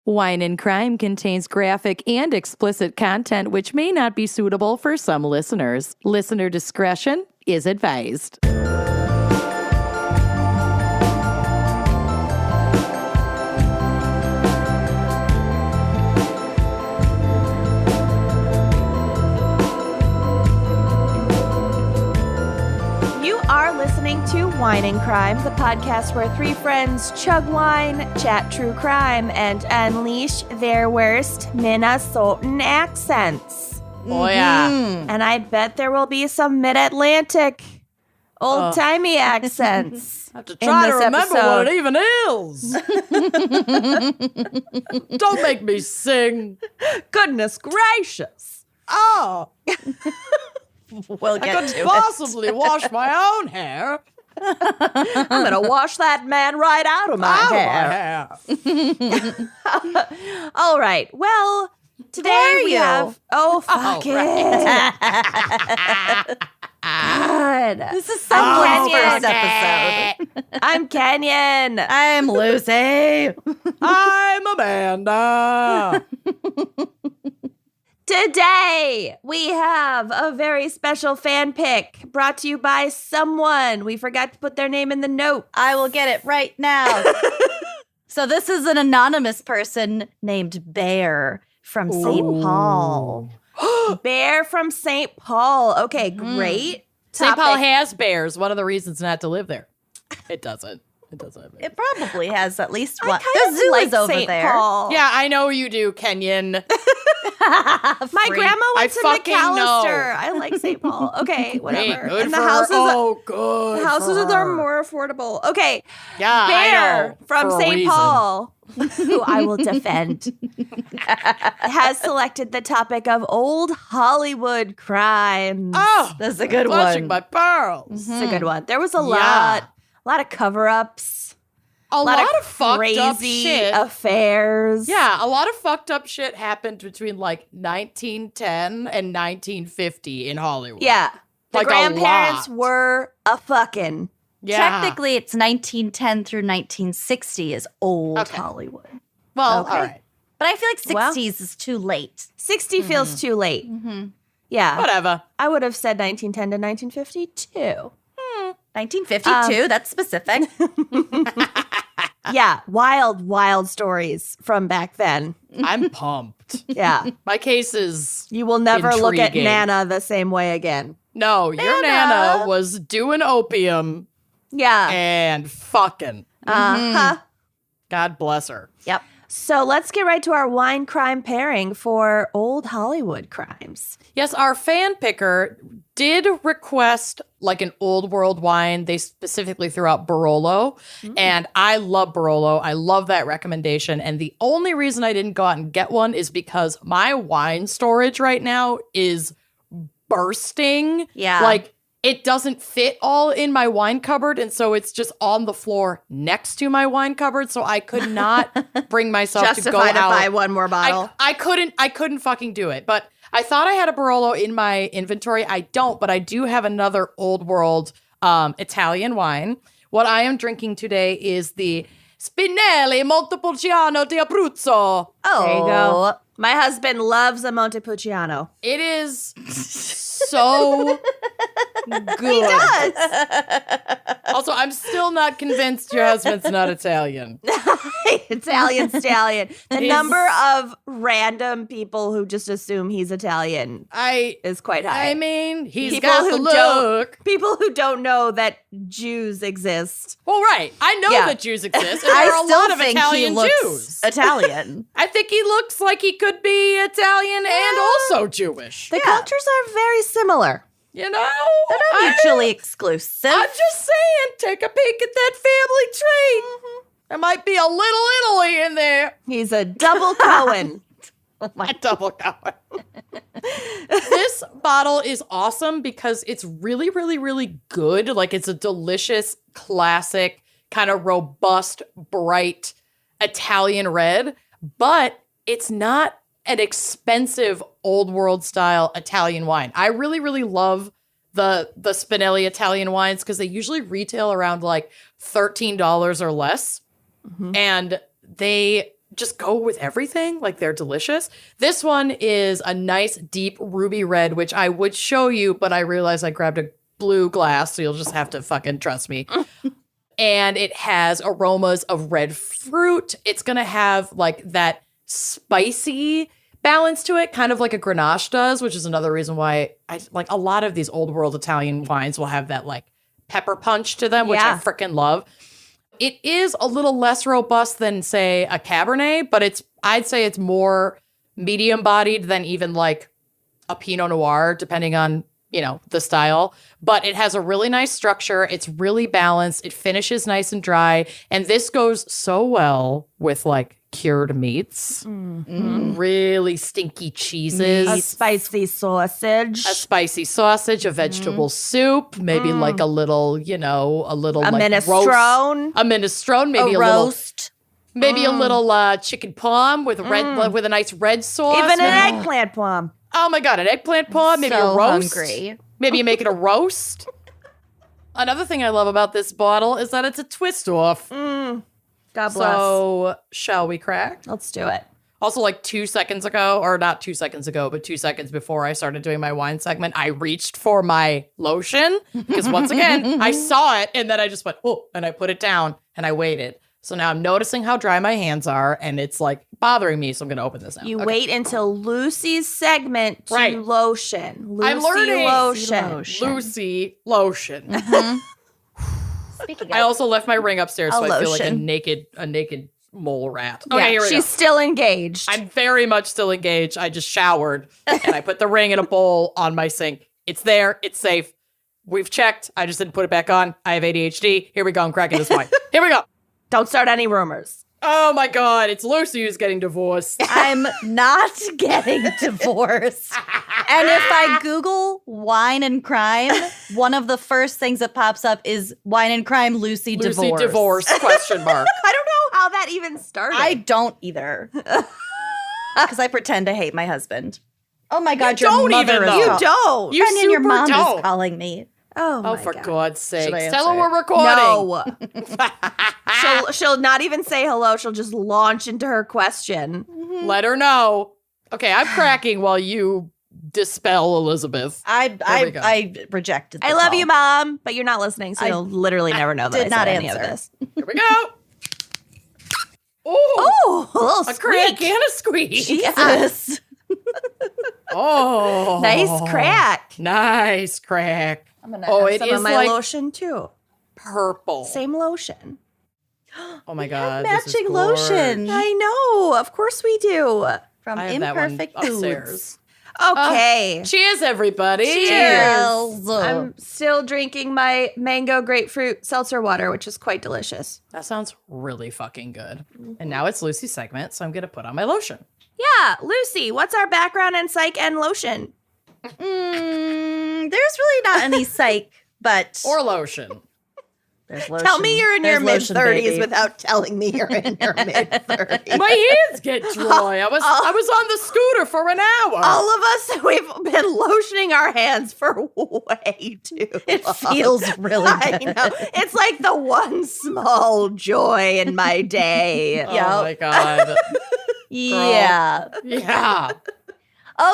Wine and Crime contains graphic and explicit content which may not be suitable for some listeners. Listener discretion is advised. Listening to Wine and Crime, the podcast where three friends chug wine, chat true crime, and unleash their worst Minnesotan accents. Oh, yeah. And I bet there will be some mid-Atlantic, old-timey accents. I have to try to remember what it even is. Don't make me sing. Goodness gracious. Oh. We'll get I couldn't possibly wash my own hair. I'm going to wash that man right out of my hair. All right. Well, today we have... Oh, fuck it. God. This is so Kenyan's episode. I'm Kenyan. I'm Lucy. I'm Amanda. Today, we have a very special fan pick brought to you by someone. We forgot to put their name in the note. I will get it right now. So this is an anonymous person named Bear from St. Paul. Bear from St. Paul. Okay, great. St. Paul has bears. One of the reasons not to live there. It doesn't. It doesn't. It probably has at least one. I The zoo like is over St. there. Paul. Yeah, I know you do, Kenyan. My grandma went to fucking McAllister. know. I like St. Paul. Okay, whatever. Hey, good And the for houses, her. Good the houses for are her. more affordable. Okay, Yeah, Bear I know. from For a St. reason. Paul, who I will defend, has selected the topic of old Hollywood crimes. Oh, That's a good clutching one. my pearls. It's a good one. There was a Yeah. lot of cover-ups. A lot of fucked crazy up shit. affairs. Yeah, a lot of fucked up shit happened between like 1910 and 1950 in Hollywood. Yeah. The Like a grandparents lot. were a fucking. Yeah. Technically, it's 1910 through 1960 is old Okay. Hollywood. Well, Okay. all right. But I feel like 60s Well- is too late. 60 feels too late. Yeah. Whatever. I would have said 1910 to 1952. 1952, that's specific. Yeah. Wild stories from back then. I'm pumped. Yeah. My case is You will never look at Intriguing. Nana the same way again. no, your Nana was doing opium Yeah. and fucking. Uh-huh. God bless her. Yep. So let's get right to our wine crime pairing for old Hollywood crimes. Yes, our fan picker did request like an old world wine. They specifically threw out Barolo, and I love Barolo. I love that recommendation. And the only reason I didn't go out and get one is because my wine storage right now is bursting. Yeah. Like it doesn't fit all in my wine cupboard, and so it's just on the floor next to my wine cupboard. So I could not bring myself to go Justify to out. buy one more bottle. I couldn't fucking do it. But I thought I had a Barolo in my inventory. I don't, but I do have another old world Italian wine. What I am drinking today is the Spinelli Montepulciano D'Abruzzo. Oh. There you go. My husband loves a Montepulciano. It is so good. He does. Also, I'm still not convinced your husband's not Italian. Italian stallion. The He's- number of random people who just assume he's Italian is quite high. I mean, he's People got the who don't- look. People who don't know that Jews exist. Well, right. I know Yeah. that Jews exist. And there are a lot of Italian looks Jews. Italian. I think he looks like he could be Italian and also Jewish. The cultures are very similar. You know? They're not mutually exclusive. I'm just saying, take a peek at that family tree. There might be a little Italy in there. He's a double Cohen. A double cover. This bottle is awesome because it's really, really, really good. Like it's a delicious, classic, kind of robust, bright Italian red, but it's not an expensive old world style Italian wine. I really, really love the Spinelli Italian wines because they usually retail around like $13 or less. And they just go with everything. Like, they're delicious. This one is a nice deep ruby red, which I would show you, but I realized I grabbed a blue glass, so you'll just have to fucking trust me. And it has aromas of red fruit. It's going to have like that spicy balance to it, kind of like a Grenache does, which is another reason why I like a lot of these old world Italian wines will have that like pepper punch to them, which I freaking love. It is a little less robust than, say, a Cabernet, but I'd say it's more medium-bodied than even like a Pinot Noir, depending on, the style. But it has a really nice structure. It's really balanced. It finishes nice and dry. And this goes so well with like cured meats, really stinky cheeses, a spicy sausage, a vegetable soup, maybe like a little, a minestrone, maybe a roast, maybe a little chicken palm with with a nice red sauce, even an eggplant palm. Oh my God, an eggplant palm, maybe so a roast. Hungry. Maybe you make it a roast. Another thing I love about this bottle is that it's a twist off. God bless. So, shall we crack? Let's do it. Also, like 2 seconds ago, or not 2 seconds ago, but 2 seconds before I started doing my wine segment, I reached for my lotion because once again, I saw it and then I just went, oh, and I put it down and I waited. So now I'm noticing how dry my hands are and it's like bothering me. So I'm going to open this now. You wait until Lucy's segment to lotion. Lucy I'm learning. Lotion. Lucy lotion. Speaking of, I also left my ring upstairs, so I feel like a lotion. naked mole rat. Yeah, Okay, here we go. she's still engaged. I'm very much still engaged. I just showered and I put the ring in a bowl on my sink. It's there. It's safe. We've checked. I just didn't put it back on. I have ADHD. Here we go. I'm cracking this wine. Here we go. Don't start any rumors. Oh my God. It's Lucy who's getting divorced. I'm not getting divorced. And if I Google wine and crime, one of the first things that pops up is wine and crime, Lucy divorce. Divorce, question mark. I don't know how that even started. I don't either. Because I pretend to hate my husband. Oh my God, You your don't mother even is though. You call- don't. You Brennan, your super mom don't. is calling me. Oh, Oh, my for God. God's sake. Should I Tell her answer we're recording. No. she'll not even say hello. She'll just launch into her question. Let her know. Okay, I'm cracking while you dispel Elizabeth. I rejected the I love call. you, Mom, but you're not listening, so you'll literally never know that I did said not any of answer. this. Here we go. Ooh, Oh, a little a crack squeak. and a squeak. Jesus. Oh. Nice crack. Nice crack. I'm gonna Oh, have it some is of my like lotion too. purple. Same lotion. Oh my God. this is Matching lotion. I know. Of course we do. From I have that one Imperfect upstairs. Foods. Okay. Cheers, everybody. Cheers. Cheers. I'm still drinking my mango grapefruit seltzer water, which is quite delicious. That sounds really fucking good. And now it's Lucy's segment, so I'm going to put on my lotion. Yeah, Lucy, what's our background in psych and lotion? There's really not any psych, but Or lotion. there's lotion. Tell me you're in your There's lotion, mid-30s baby. without telling me you're in your mid-30s. My hands get dry. I was on the scooter for an hour. All of us, we've been lotioning our hands for way too It long. feels really I good. know. It's like the one small joy in my day. Oh my God. Yeah. Yeah.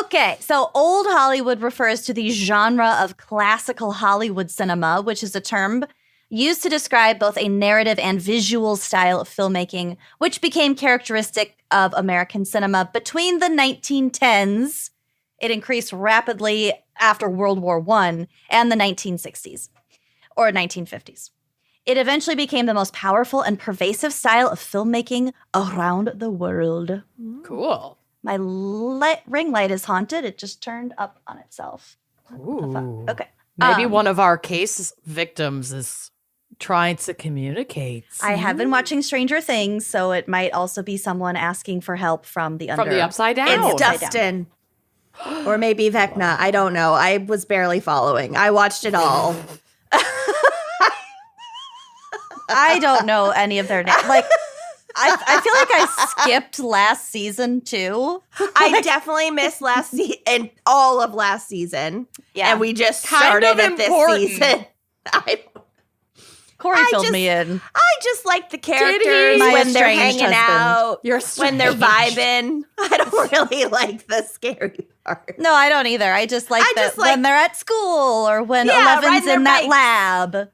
Okay, so old Hollywood refers to the genre of classical Hollywood cinema, which is a term used to describe both a narrative and visual style of filmmaking, which became characteristic of American cinema between the 1910s. It increased rapidly after World War I and the 1960s or 1950s. It eventually became the most powerful and pervasive style of filmmaking around the world. Cool. My ring light is haunted. It just turned up on itself. What the fuck? Okay. Maybe one of our case victims is trying to communicate. I have been watching Stranger Things, so it might also be someone asking for help from the under. From the upside down. It's Dustin. Or maybe Vecna. I don't know. I was barely following. I watched it all. I don't know any of their names. Like, I feel like I skipped last season too. I definitely missed last season and all of last season. Yeah. And we just Kind started of at this important. season. Corey filled me in. I just like the characters My when they're estranged hanging husband. out, when they're vibing. I don't really like the scary part. No, I don't either. I just like when they're at school or when Eleven's in that lab.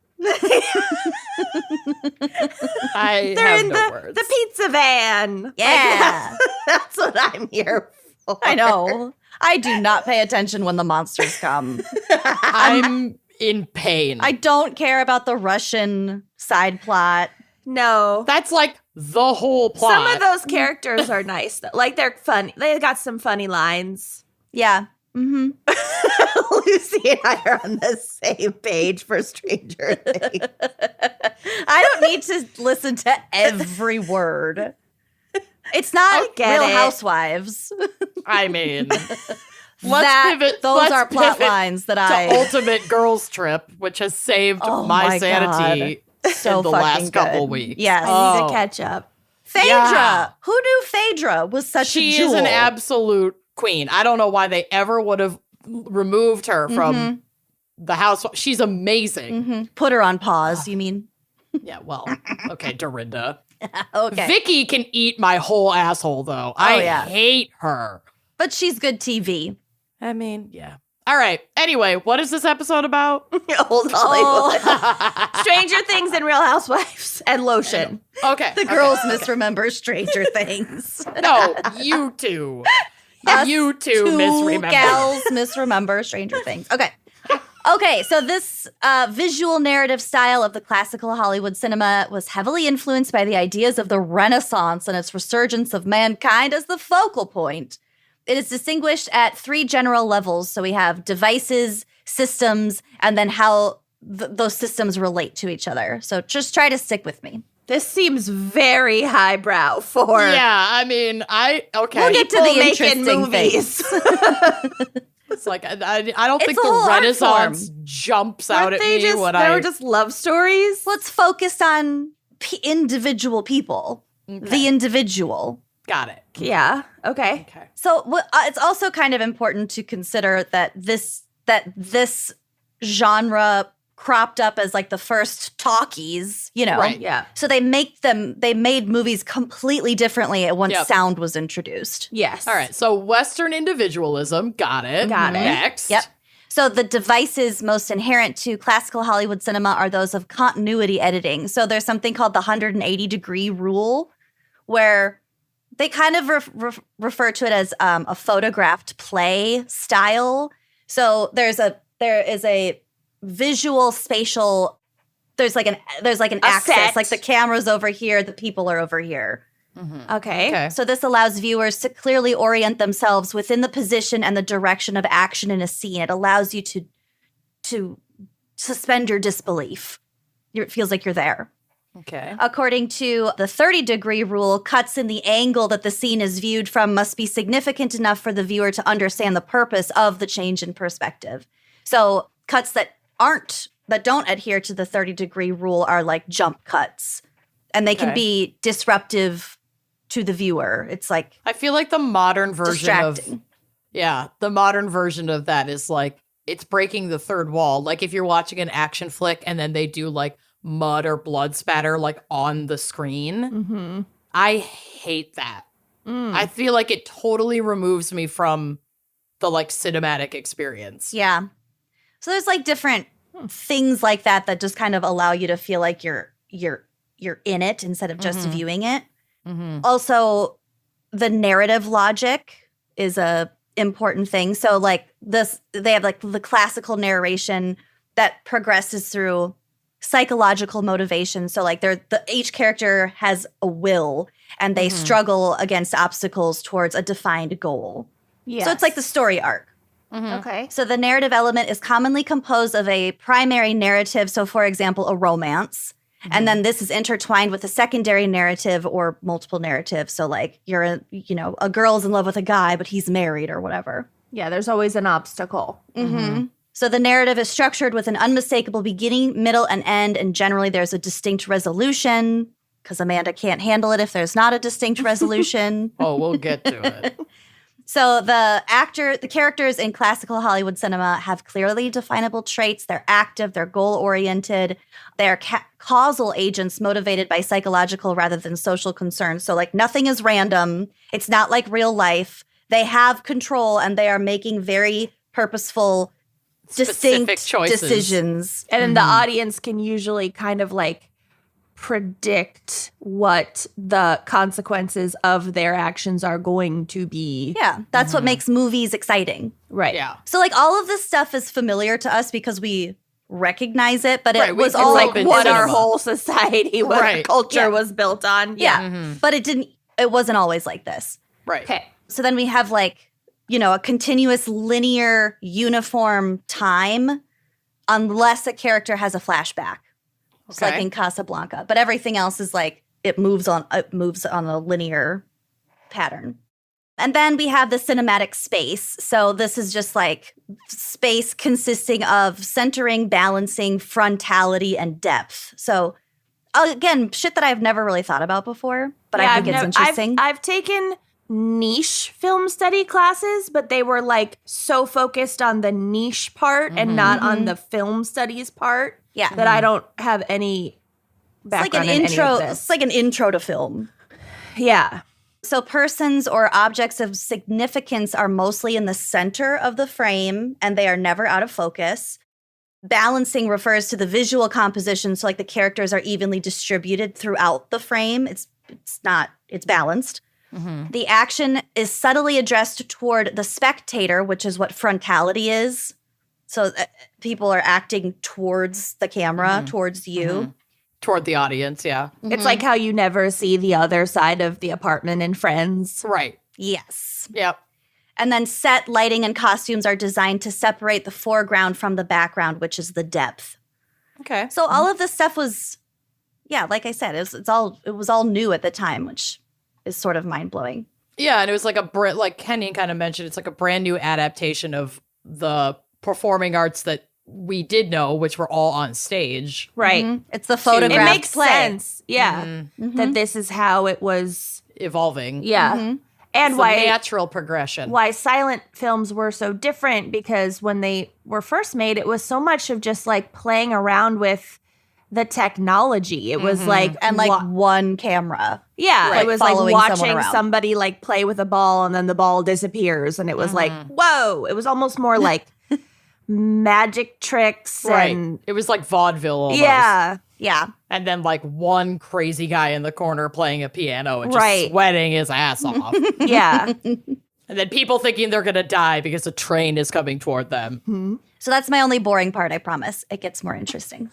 They're in the pizza van. Yeah. That's what I'm here for. I know. I do not pay attention when the monsters come. I'm in pain. I don't care about the Russian side plot. No. That's like the whole plot. Some of those characters are nice, though. Like, they're funny. They got some funny lines. Yeah. Mm-hmm. Lucy and I are on the same page for Stranger Things. I don't need to listen to every word. It's not Real Housewives. I mean, Those are plot lines that to Ultimate Girls Trip, which has saved my sanity so in the last couple weeks. Yes. I need to catch up. Phaedra. Yeah. Who knew Phaedra was such a jewel? She is an absolute queen. I don't know why they ever would have removed her from the house. She's amazing. Mm-hmm. Put her on pause, you mean? Yeah, well, okay, Dorinda. Okay. Vicky can eat my whole asshole, though. I hate her. But she's good TV. I mean, yeah. All right. Anyway, what is this episode about? Old Hollywood. Stranger Things and Real Housewives and lotion. Okay. The girls misremember Stranger Things. No, you two. You two misremember. Gals misremember Stranger Things. Okay. Okay, so this visual narrative style of the classical Hollywood cinema was heavily influenced by the ideas of the Renaissance and its resurgence of mankind as the focal point. It is distinguished at three general levels. So we have devices, systems, and then how those systems relate to each other. So just try to stick with me. This seems very highbrow for Yeah, I mean, okay. We'll get to the interesting movies. things. It's like, I don't think a the whole art Renaissance jumps out at me when they were just love stories? Let's focus on individual people. Okay. The individual. Got it. Yeah. Okay. So it's also kind of important to consider that this genre cropped up as like the first talkies, you know. Right. Yeah. So they made movies completely differently once sound was introduced. Yes. All right. So Western individualism. Got it. Got it. Next. Yep. So the devices most inherent to classical Hollywood cinema are those of continuity editing. So there's something called the 180-degree rule, where they kind of refer to it as a photographed play style. So there is a visual spatial. There's like an axis. Set. Like the camera's over here, the people are over here. Mm-hmm. Okay. So this allows viewers to clearly orient themselves within the position and the direction of action in a scene. It allows you to suspend your disbelief. It feels like you're there. Okay. According to the 30-degree rule, cuts in the angle that the scene is viewed from must be significant enough for the viewer to understand the purpose of the change in perspective. So cuts that don't adhere to the 30-degree rule are like jump cuts, and they can be disruptive to the viewer. It's like I feel like the modern version distracting. the modern version of that is like it's breaking the third wall. Like if you're watching an action flick and then they do like mud or blood spatter like on the screen. Mm-hmm. I hate that. I feel like it totally removes me from the like cinematic experience. Yeah. So there's like different things like that just kind of allow you to feel like you're in it instead of just viewing it. Mm-hmm. Also, the narrative logic is a important thing. So like they have like the classical narration that progresses through psychological motivation. So like each character has a will and they struggle against obstacles towards a defined goal. Yes. So it's like the story arc. Okay. So the narrative element is commonly composed of a primary narrative. So for example, a romance. And then this is intertwined with a secondary narrative or multiple narratives. So like you're a girl's in love with a guy, but he's married or whatever. Yeah, there's always an obstacle. Mm-hmm. So the narrative is structured with an unmistakable beginning, middle, and end. And generally there's a distinct resolution, because Amanda can't handle it if there's not a distinct resolution. Oh, we'll get to it. So the characters in classical Hollywood cinema have clearly definable traits. They're active, they're goal-oriented, they're causal agents motivated by psychological rather than social concerns. So like nothing is random. It's not like real life. They have control and they are making very purposeful, distinct choices. Decisions. And then the audience can usually kind of like predict what the consequences of their actions are going to be. Yeah, that's what makes movies exciting. Right. Yeah. So like all of this stuff is familiar to us because we recognize it, but it was it's all like like What cinema. our whole society, what our culture was built on. Yeah. But it wasn't always like this. Right. Okay. So then we have like, a continuous linear uniform time unless a character has a flashback. It's like in Casablanca, but everything else is like it moves on a linear pattern. And then we have the cinematic space. So this is just like space consisting of centering, balancing, frontality, and depth. So again, shit that I've never really thought about before, but I think it's interesting. I've taken niche film study classes, but they were like so focused on the niche part and not on the film studies part. Yeah. That I don't have any background in any of this. It's like an intro to film. Yeah. So persons or objects of significance are mostly in the center of the frame and they are never out of focus. Balancing refers to the visual composition. So like the characters are evenly distributed throughout the frame. It's balanced. Mm-hmm. The action is subtly addressed toward the spectator, which is what frontality is. So people are acting towards the camera, towards you. Mm-hmm. Toward the audience, yeah. It's like how you never see the other side of the apartment in Friends. Right. Yes. Yep. And then set lighting and costumes are designed to separate the foreground from the background, which is the depth. Okay. So all of this stuff was, like I said, it was all new at the time, which is sort of mind-blowing. Yeah, and it was like like Kenny kind of mentioned, it's like a brand new adaptation of the performing arts that we did know, which were all on stage. Right. Mm-hmm. It's the photographed It makes play. sense. Yeah. That this is how it was. Evolving. Yeah. Mm-hmm. And It's why a natural progression. why silent films were so different, because when they were first made, it was so much of just like playing around with the technology. It was like And like one camera. yeah, it was like following someone watching around. somebody like play with a ball and then the ball disappears, and it was like, whoa. It was almost more like magic tricks Right. and It was like vaudeville almost. yeah. Yeah. And then like one crazy guy in the corner playing a piano and just Right. sweating his ass off. Yeah. And then people thinking they're going to die because a train is coming toward them. So that's my only boring part, I promise. It gets more interesting.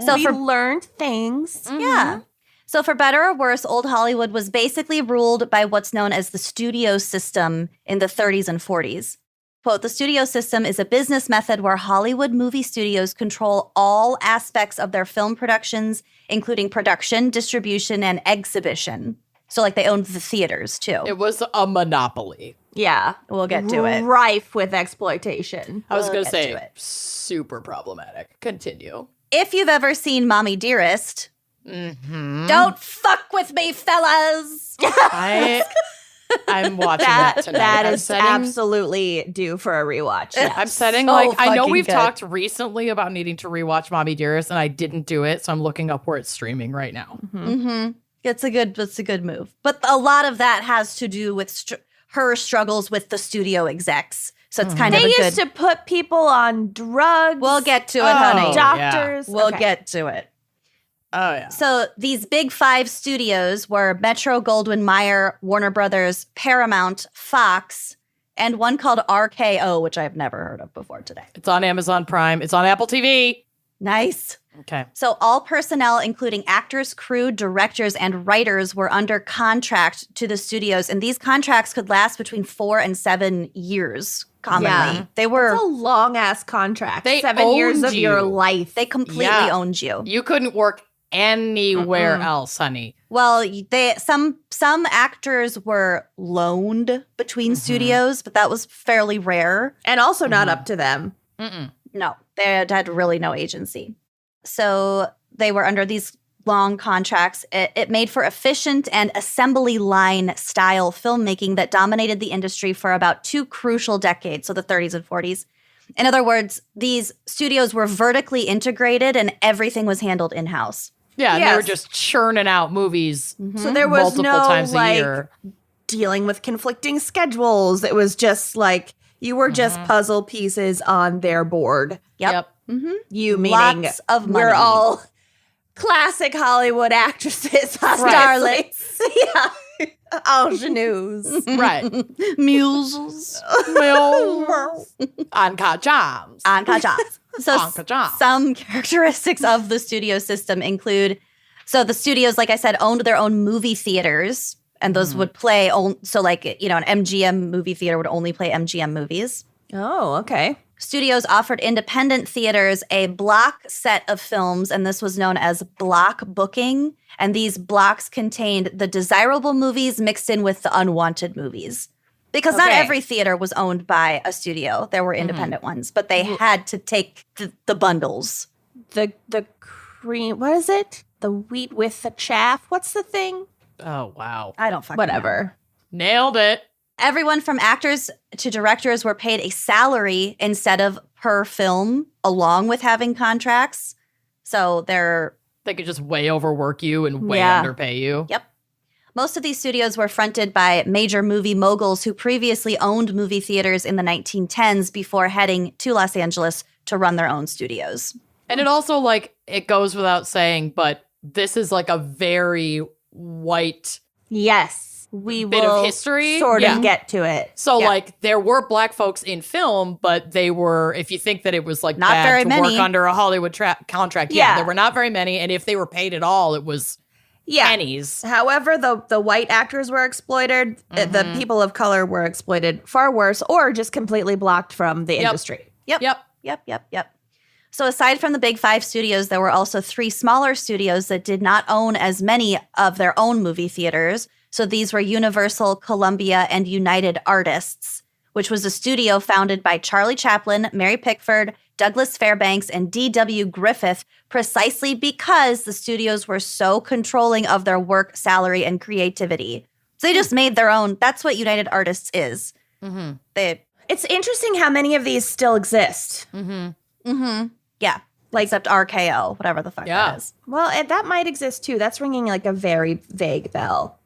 So We learned things. Yeah. So for better or worse, old Hollywood was basically ruled by what's known as the studio system in the 30s and 40s. Quote, the studio system is a business method where Hollywood movie studios control all aspects of their film productions, including production, distribution, and exhibition. So like they owned the theaters too. It was a monopoly. Yeah. We'll get to it. Rife with exploitation. I was We'll going to get say to it. super problematic. Continue. If you've ever seen Mommy Dearest, don't fuck with me, fellas. I'm watching that tonight. That I'm is setting- absolutely due for a rewatch. Yeah. I'm setting so like I know fucking we've good. talked recently about needing to rewatch Mommy Dearest, and I didn't do it, so I'm looking up where it's streaming right now. It's a good move. But a lot of that has to do with her struggles with the studio execs. So it's kind of They a used good. to put people on drugs. We'll get to it, Oh, honey. doctors. We'll Okay. get to it. Oh yeah. So these big five studios were Metro Goldwyn Mayer, Warner Brothers, Paramount, Fox, and one called RKO, which I've never heard of before today. It's on Amazon Prime. It's on Apple TV. Nice. Okay. So all personnel, including actors, crew, directors, and writers, were under contract to the studios, and these contracts could last between 4 and 7 years. Commonly, Yeah. they were It's a long ass contract. They 7 years owned of your you. life. they completely Yeah. owned you. You couldn't work anywhere else, honey. Well, some actors were loaned between studios, but that was fairly rare. And also not up to them. No, they had really no agency. So they were under these long contracts, it made for efficient and assembly line style filmmaking that dominated the industry for about 2 crucial decades, so the 30s and 40s. In other words, these studios were vertically integrated and everything was handled in-house. Yeah, and they were Yes. just churning out movies So there was multiple no times a like year. dealing with conflicting schedules. It was just like you were just puzzle pieces on their board. Yep. You meaning Lots of we're money. all classic Hollywood actresses, starlets. Yeah. Ingenues. Right. Mules. Anka jams. Anka jobs. So Anka jobs. some characteristics of the studio system include, so the studios, like I said, owned their own movie theaters, and those would play, so like, an MGM movie theater would only play MGM movies. Oh, okay. Studios offered independent theaters a block set of films, and this was known as block booking. And these blocks contained the desirable movies mixed in with the unwanted movies. Because not Okay. every theater was owned by a studio. There were independent ones, but they had to take the bundles. The cream, what is it? The wheat with the chaff? What's the thing? Oh, wow. I don't fucking know. Whatever. Nailed it. Everyone from actors to directors were paid a salary instead of per film, along with having contracts. So They could just way overwork you and way Yeah. underpay you. Yep. Most of these studios were fronted by major movie moguls who previously owned movie theaters in the 1910s before heading to Los Angeles to run their own studios. And it also, like, it goes without saying, but this is like a very white Yes. We bit will of history. sort Yeah. of get to it. So, Yeah. like, there were black folks in film, but they were, if you think that it was, like, Not bad very to many. work under a Hollywood contract, Yeah. there were not very many. And if they were paid at all, it was pennies. However, the white actors were exploited. The people of color were exploited far worse, or just completely blocked from the industry. Yep. So aside from the big 5 studios, there were also 3 smaller studios that did not own as many of their own movie theaters. So these were Universal, Columbia, and United Artists, which was a studio founded by Charlie Chaplin, Mary Pickford, Douglas Fairbanks, and D.W. Griffith, precisely because the studios were so controlling of their work, salary, and creativity. So they just made their own. That's what United Artists is. It's interesting how many of these still exist. Yeah. Like- Except RKO, whatever the fuck Yeah. that is. Well, and that might exist too. That's ringing like a very vague bell.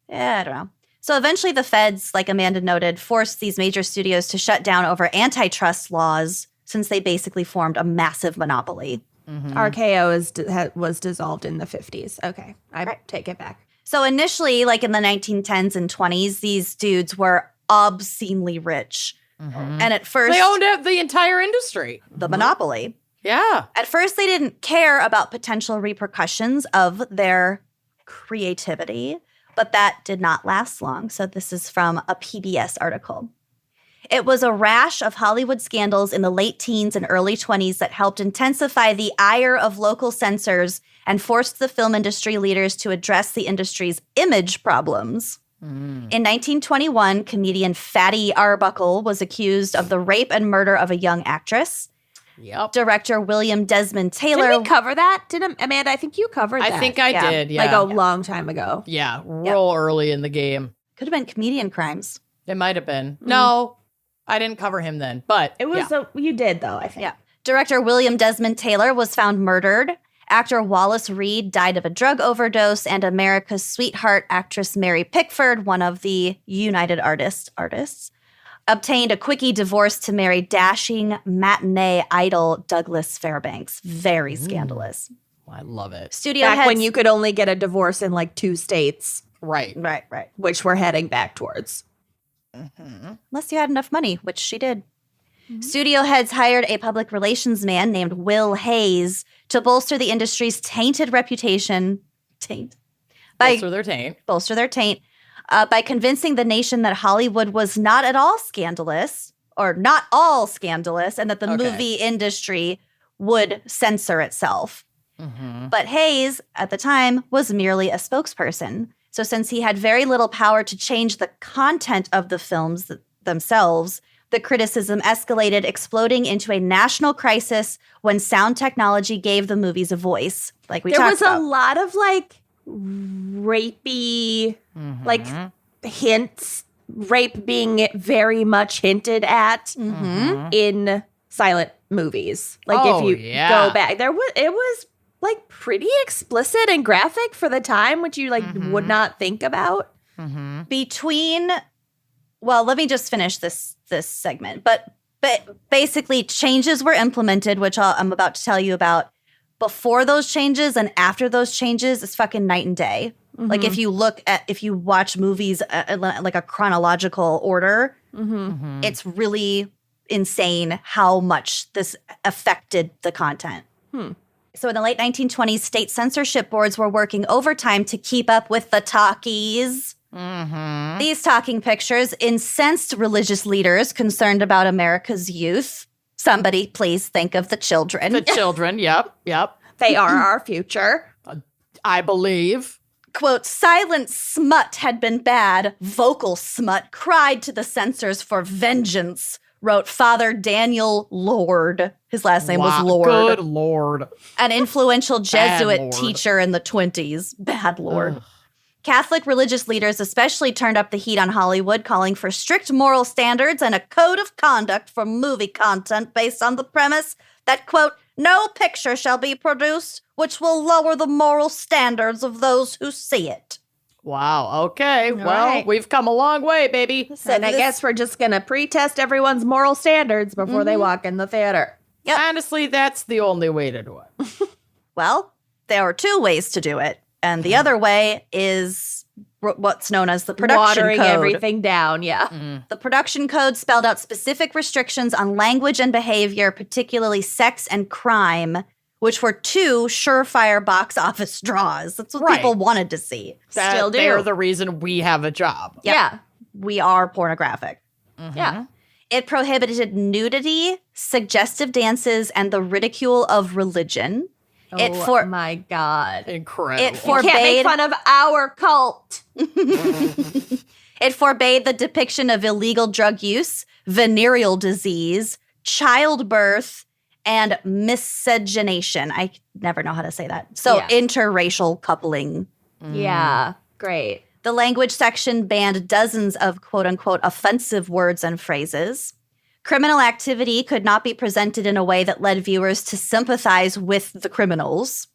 Yeah, I don't know. So eventually the feds, like Amanda noted, forced these major studios to shut down over antitrust laws since they basically formed a massive monopoly. RKO was dissolved in the 50s. Okay, I take it back. So initially, like in the 1910s and 20s, these dudes were obscenely rich. And at first, They owned the entire industry. the monopoly. Yeah. At first, they didn't care about potential repercussions of their creativity, but that did not last long. So this is from a PBS article. It was a rash of Hollywood scandals in the late teens and early 20s that helped intensify the ire of local censors and forced the film industry leaders to address the industry's image problems. In 1921, comedian Fatty Arbuckle was accused of the rape and murder of a young actress. Yep. Director William Desmond Taylor. Did we cover that? Amanda, I think you covered that. I think I did. Yeah. Like a long time ago. Yeah. Real early in the game. Could have been comedian crimes. It might have been. No, I didn't cover him then, but It was you did though, I think. Yeah. Director William Desmond Taylor was found murdered. Actor Wallace Reed died of a drug overdose, and America's sweetheart actress Mary Pickford, one of the United Artists, obtained a quickie divorce to marry dashing matinee idol Douglas Fairbanks. Very scandalous. I love it. Studio Back heads, when you could only get a divorce in like 2 states, Right. right. which we're heading back towards. Unless you had enough money, which she did. Studio heads hired a public relations man named Will Hayes to bolster the industry's tainted reputation. Bolster their taint. Bolster their taint by convincing the nation that Hollywood was not at all scandalous, or not all scandalous, and that the movie industry would censor itself. But Hayes, at the time, was merely a spokesperson. So since he had very little power to change the content of the films themselves, The criticism escalated, exploding into a national crisis when sound technology gave the movies a voice, like we talked about. There was a lot of, like, rapey, like, hints. Rape being very much hinted at in silent movies. Like, if you go back, it was, like, pretty explicit and graphic for the time, which you, like, would not think about. Well, let me just finish this segment. But basically, changes were implemented, which I'm about to tell you about. Before those changes and after those changes, it's fucking night and day. Like, if you watch movies like a chronological order, it's really insane how much this affected the content. So in the late 1920s, state censorship boards were working overtime to keep up with the talkies. These talking pictures incensed religious leaders concerned about America's youth. Somebody please think of the children. The children, yep. They are our future. I believe. Quote, silent smut had been bad. Vocal smut cried to the censors for vengeance, wrote Father Daniel Lord. His last name was Lord. Good Lord. An influential Jesuit Lord. teacher in the 1920s. Bad Lord. Ugh. Catholic religious leaders especially turned up the heat on Hollywood, calling for strict moral standards and a code of conduct for movie content based on the premise that, quote, no picture shall be produced which will lower the moral standards of those who see it. Wow, okay. All right. We've come a long way, baby. And I guess we're just going to pre-test everyone's moral standards before they walk in the theater. Yep. Honestly, that's the only way to do it. Well, there are two ways to do it. And the other way is what's known as the production Watering code. everything down, yeah. The production code spelled out specific restrictions on language and behavior, particularly sex and crime, which were two surefire box office draws. That's what people wanted to see. Still do. They're the reason we have a job. Yep. Yeah. We are pornographic. Yeah. It prohibited nudity, suggestive dances, and the ridicule of religion. My God. Incredible. It You forbade can't make fun of our cult. It forbade the depiction of illegal drug use, venereal disease, childbirth, and miscegenation. I never know how to say that. So interracial coupling. Yeah. Great. The language section banned dozens of quote-unquote offensive words and phrases. Criminal activity could not be presented in a way that led viewers to sympathize with the criminals.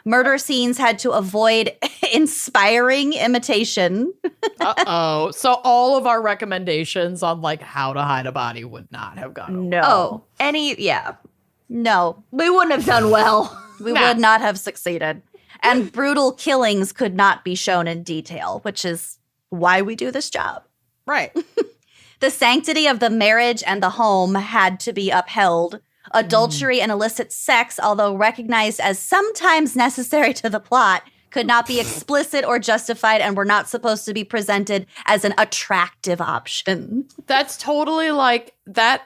Murder scenes had to avoid inspiring imitation. Uh-oh. So all of our recommendations on, like, how to hide a body would not have gone over. No. No. We wouldn't have done well. We would not have succeeded. And brutal killings could not be shown in detail, which is why we do this job. Right. The sanctity of the marriage and the home had to be upheld. Adultery and illicit sex, although recognized as sometimes necessary to the plot, could not be explicit or justified and were not supposed to be presented as an attractive option. That's totally like, that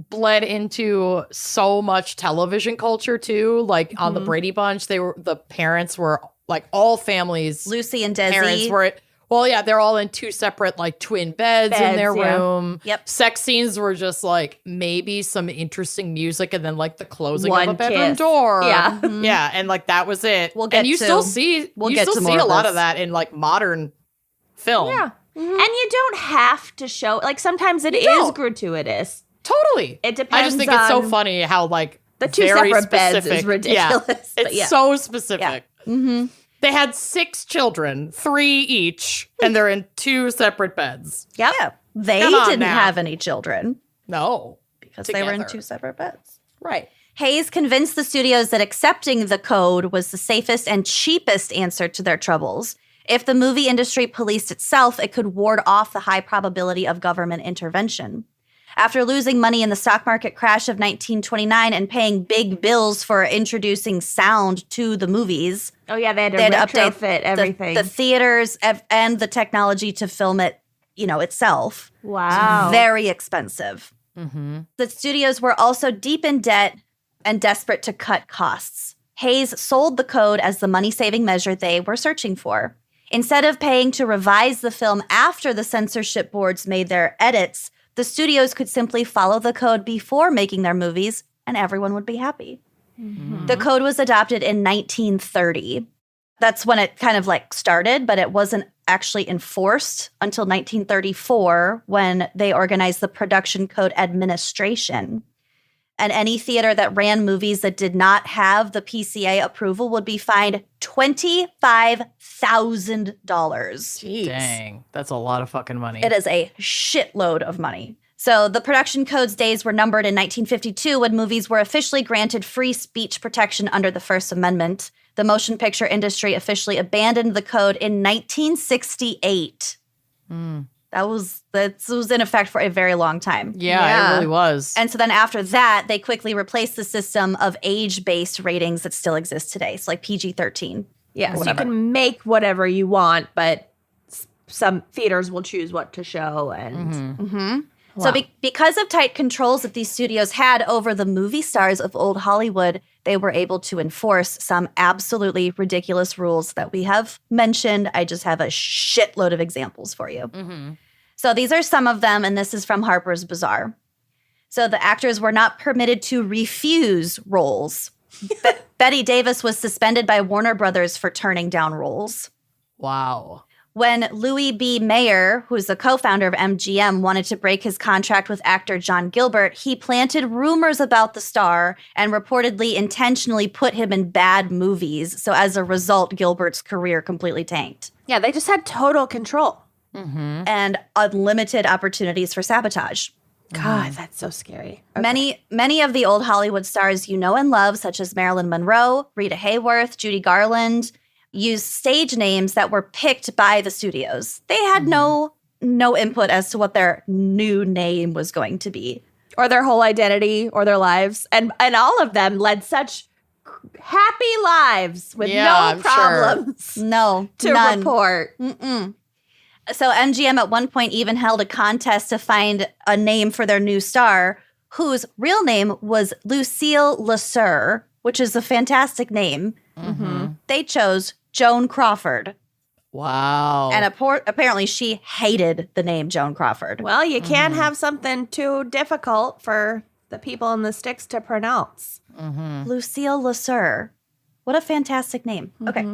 bled into so much television culture too. Like on the Brady Bunch, the parents were like, all families. Lucy and Parents Desi. were, well, yeah, they're all in two separate, like, twin beds in their room. Yep. Sex scenes were just like maybe some interesting music and then like the closing One of a bedroom kiss. door. Yeah. Yeah, and like that was it. We'll get and you to- still see we'll you get still to see more a of lot this. of that in like modern film. Yeah. And you don't have to show, like, sometimes it is don't. gratuitous. Totally. It depends I just think it's so on- funny how like The two very separate beds is specific- ridiculous, Yeah, but it's yeah. so specific. They had 6 children, 3 each, and they're in 2 separate beds. Yep. Yeah. They Come on didn't now. have any children No. because they were in Together. 2 separate beds. Right. Hayes convinced the studios that accepting the code was the safest and cheapest answer to their troubles. If the movie industry policed itself, it could ward off the high probability of government intervention. After losing money in the stock market crash of 1929 and paying big bills for introducing sound to the movies, Oh, yeah, they had to update retrofit everything. the theaters and the technology to film it, itself. Wow. Very expensive. The studios were also deep in debt and desperate to cut costs. Hayes sold the code as the money-saving measure they were searching for. Instead of paying to revise the film after the censorship boards made their edits, the studios could simply follow the code before making their movies, and everyone would be happy. Mm-hmm. The code was adopted in 1930. That's when it kind of like started, but it wasn't actually enforced until 1934 when they organized the Production Code Administration. And any theater that ran movies that did not have the PCA approval would be fined $25,000. Jeez. Dang, that's a lot of fucking money. It is a shitload of money. So the production code's days were numbered in 1952 when movies were officially granted free speech protection under the First Amendment. The motion picture industry officially abandoned the code in 1968. That was in effect for a very long time. Yeah, it really was. And so then after that, they quickly replaced the system of age-based ratings that still exists today. So like PG-13. Yeah, so you whatever. can make whatever you want, but some theaters will choose what to show. And So because of tight controls that these studios had over the movie stars of old Hollywood, they were able to enforce some absolutely ridiculous rules that we have mentioned. I just have a shitload of examples for you. So these are some of them, and this is from Harper's Bazaar. So the actors were not permitted to refuse roles. Betty Davis was suspended by Warner Brothers for turning down roles. Wow. When Louis B. Mayer, who's the co-founder of MGM, wanted to break his contract with actor John Gilbert, he planted rumors about the star and reportedly intentionally put him in bad movies. So as a result, Gilbert's career completely tanked. yeah, they just had total control. And unlimited opportunities for sabotage. God, that's so scary. Many of the old Hollywood stars you know and love, such as Marilyn Monroe, Rita Hayworth, Judy Garland, used stage names that were picked by the studios. They had no input as to what their new name was going to be. Or their whole identity or their lives. And all of them led such happy lives with Yeah, no I'm sure. problems No, to none. report. So MGM at one point even held a contest to find a name for their new star, whose real name was Lucille LeSueur, which is a fantastic name. They chose Joan Crawford. Wow. And apparently she hated the name Joan Crawford. Well, you can't have something too difficult for the people in the sticks to pronounce. Lucille LeSueur. What a fantastic name. Okay.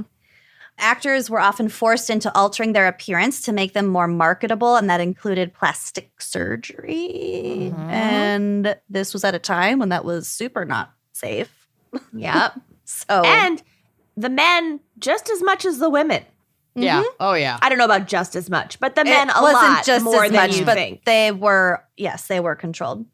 Actors were often forced into altering their appearance to make them more marketable, and that included plastic surgery. And this was at a time when that was super not safe. Yep. So And the men just as much as the women. yeah. Oh, yeah. I don't know about just as much, but the men it a wasn't lot just more as than much, you but think. they were controlled.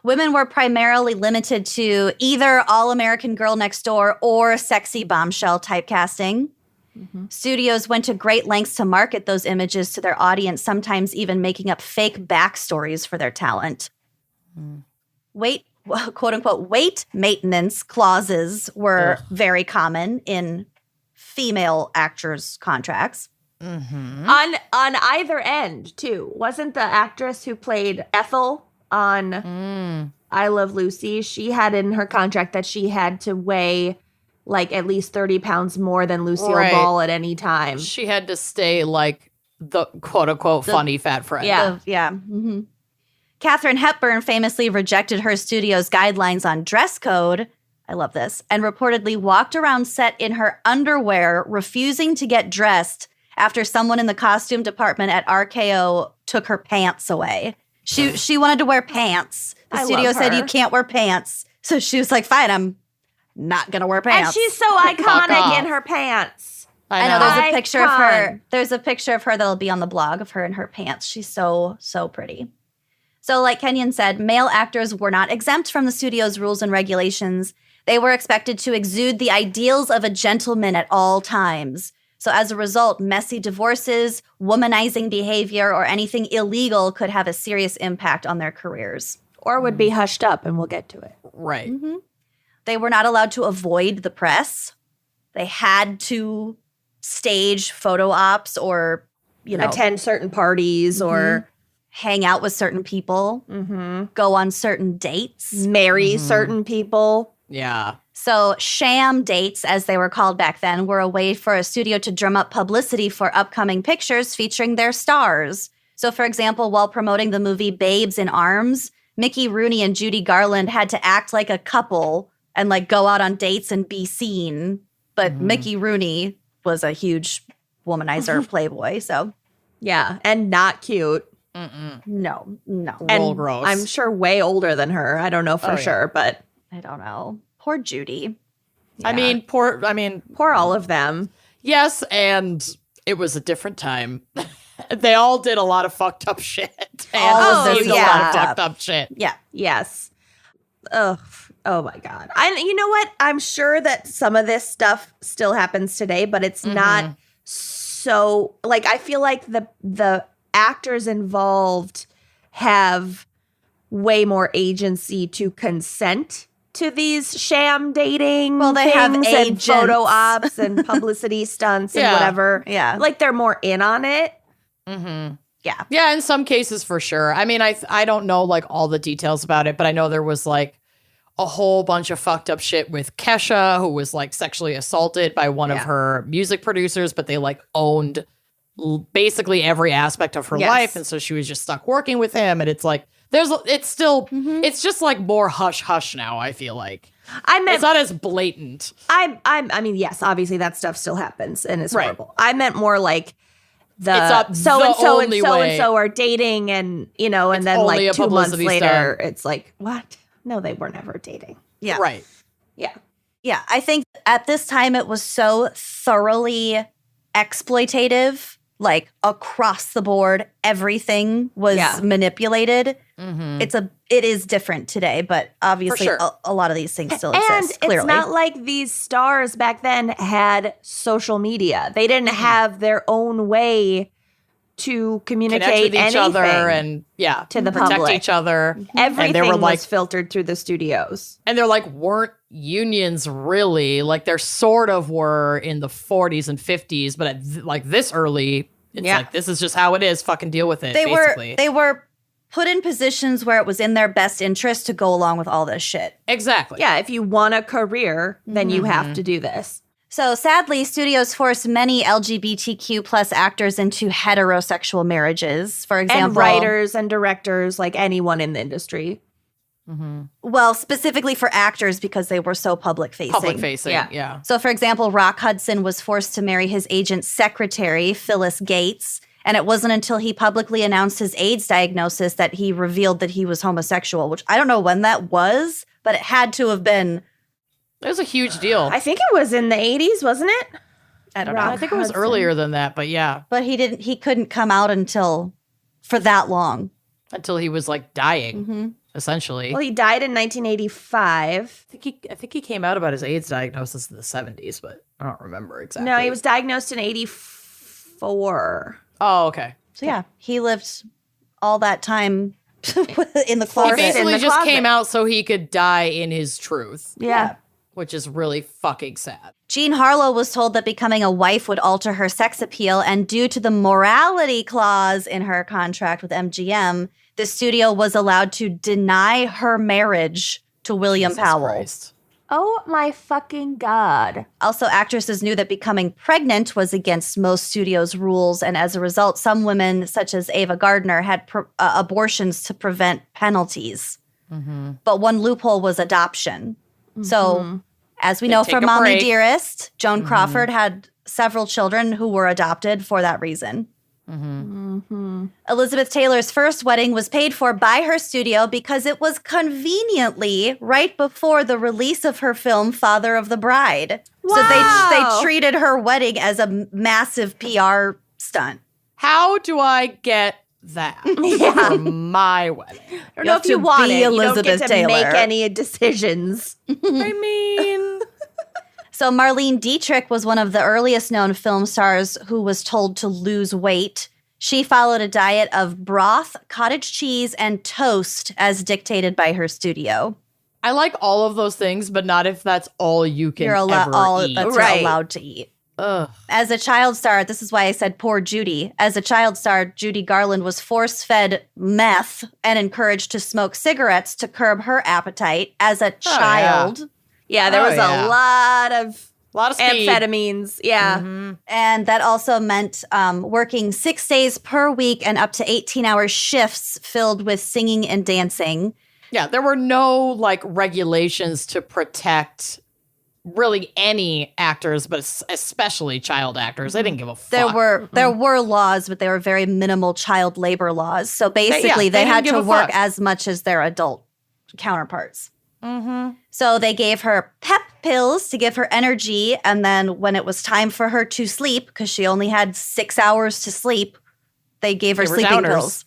Women were primarily limited to either All-American Girl Next Door or sexy bombshell typecasting. Studios went to great lengths to market those images to their audience, sometimes even making up fake backstories for their talent. Quote unquote, weight maintenance clauses were very common in female actors' contracts. On either end, too. Wasn't the actress who played Ethel on I Love Lucy, she had in her contract that she had to weigh like at least 30 pounds more than Lucille Right. Ball at any time. She had to stay like the quote unquote funny fat friend. Yeah. Katharine Hepburn famously rejected her studio's guidelines on dress code. I love this. And reportedly walked around set in her underwear, refusing to get dressed after someone in the costume department at RKO took her pants away. She wanted to wear pants. The I studio love said her. you can't wear pants. So she was like, fine, I'm not going to wear pants. And she's so off. iconic in her pants. I know there's a picture of her. Icon. There's a picture of her that'll be on the blog of her in her pants. She's so pretty. So like Kenyon said, male actors were not exempt from the studio's rules and regulations. They were expected to exude the ideals of a gentleman at all times. So as a result, messy divorces, womanizing behavior, or anything illegal could have a serious impact on their careers. Or would be hushed up, and we'll get to it. Right. They were not allowed to avoid the press. They had to stage photo ops or, Attend certain parties or hang out with certain people, go on certain dates. marry certain people. Yeah. So sham dates, as they were called back then, were a way for a studio to drum up publicity for upcoming pictures featuring their stars. So, for example, while promoting the movie Babes in Arms, Mickey Rooney and Judy Garland had to act like a couple and like go out on dates and be seen. But Mickey Rooney was a huge womanizer playboy. So, Yeah, and not cute. no. Real gross. I'm sure way older than her. I don't know for sure, but I don't know. Poor Judy. poor all of them. Yes, and it was a different time. They all did a lot of fucked up shit. And All of this received is a lot of fucked fucked up shit. Yeah. Yes. Ugh. Oh my God. And you know what? I'm sure that some of this stuff still happens today, but it's not so like I feel like the actors involved have way more agency to consent to these sham dating Well, they have things and agents. photo ops and publicity stunts and Yeah. whatever. Yeah. Like they're more in on it. Yeah. Yeah, in some cases for sure. I mean, I don't know like all the details about it, but I know there was like a whole bunch of fucked up shit with Kesha, who was like sexually assaulted by one of her music producers, but they like owned basically every aspect of her Yes. life, and so she was just stuck working with him. And it's like it's still it's just like more hush hush now. I feel like I meant it's not as blatant. I mean, yes, obviously that stuff still happens and it's Right. horrible. I meant more like It's not the so and the so and only so way. and so are dating and and It's then only like a 2 months publicity later stunt. it's like, what? No, they were never dating. Yeah. Right. Yeah. Yeah. I think at this time it was so thoroughly exploitative, like across the board, everything was manipulated. It is different today, but obviously sure. a lot of these things still And exist. Clearly. it's not like these stars back then had social media. They didn't have their own way to communicate Connect with each anything other and to the protect public. each other. Everything and they were like was filtered through the studios. And they're like, weren't unions really? Like, there sort of were in the 40s and 50s, but at like this early, it's like, this is just how it is. Fucking deal with it, basically. They were put in positions where it was in their best interest to go along with all this shit. Exactly. Yeah, if you want a career, then you have to do this. So sadly, studios forced many LGBTQ plus actors into heterosexual marriages. For example, And writers and directors, like anyone in the industry. well, specifically for actors because they were so public facing. Public facing. Yeah. Yeah. So, for example, Rock Hudson was forced to marry his agent's secretary, Phyllis Gates. And it wasn't until he publicly announced his AIDS diagnosis that he revealed that he was homosexual, which I don't know when that was, but it had to have been. It was a huge deal. I think it was in the 80s, wasn't it? I don't know. I think it was Hudson. earlier than that, but yeah, But he couldn't come out until for that long. until he was like dying, essentially. Well, he died in 1985. I think he came out about his AIDS diagnosis in the 70s, but I don't remember exactly. No, he was diagnosed in 84. Oh, okay. So, yeah, he lived all that time in the He closet. basically in the just closet. came out so he could die in his truth, Yeah. which is really fucking sad. Jean Harlow was told that becoming a wife would alter her sex appeal, and due to the morality clause in her contract with MGM, the studio was allowed to deny her marriage to William Jesus Powell. Christ. Oh my fucking God. Also, actresses knew that becoming pregnant was against most studios' rules, and as a result, some women, such as Ava Gardner, had abortions to prevent penalties. But one loophole was adoption. So, as we know take from a Mommy break. Dearest, Joan Crawford had several children who were adopted for that reason. Elizabeth Taylor's first wedding was paid for by her studio because it was conveniently right before the release of her film Father of the Bride. So Wow. they treated her wedding as a massive PR stunt. How do I get that for my wedding? I don't know have if you to want be it. You don't Elizabeth get to Taylor. make any decisions. I mean, So Marlene Dietrich was one of the earliest known film stars who was told to lose weight. She followed a diet of broth, cottage cheese, and toast as dictated by her studio. I like all of those things, but not if that's all you can You're ever eat. that's Right. you're allowed to eat. Ugh. As a child star, this is why I said poor Judy. As a child star, Judy Garland was force-fed meth and encouraged to smoke cigarettes to curb her appetite. As a child, Yeah, there Oh, was yeah. a lot of A lot of speed. Amphetamines, yeah. And that also meant working 6 days per week and up to 18-hour shifts filled with singing and dancing. Yeah, there were no like regulations to protect really any actors, but especially child actors. They didn't give a fuck. There were laws, but they were very minimal child labor laws. So basically, they they had didn't to give a work fuck. as much as their adult counterparts. So they gave her pep pills to give her energy, and then when it was time for her to sleep, because she only had 6 hours to sleep, they gave her sleeping pills.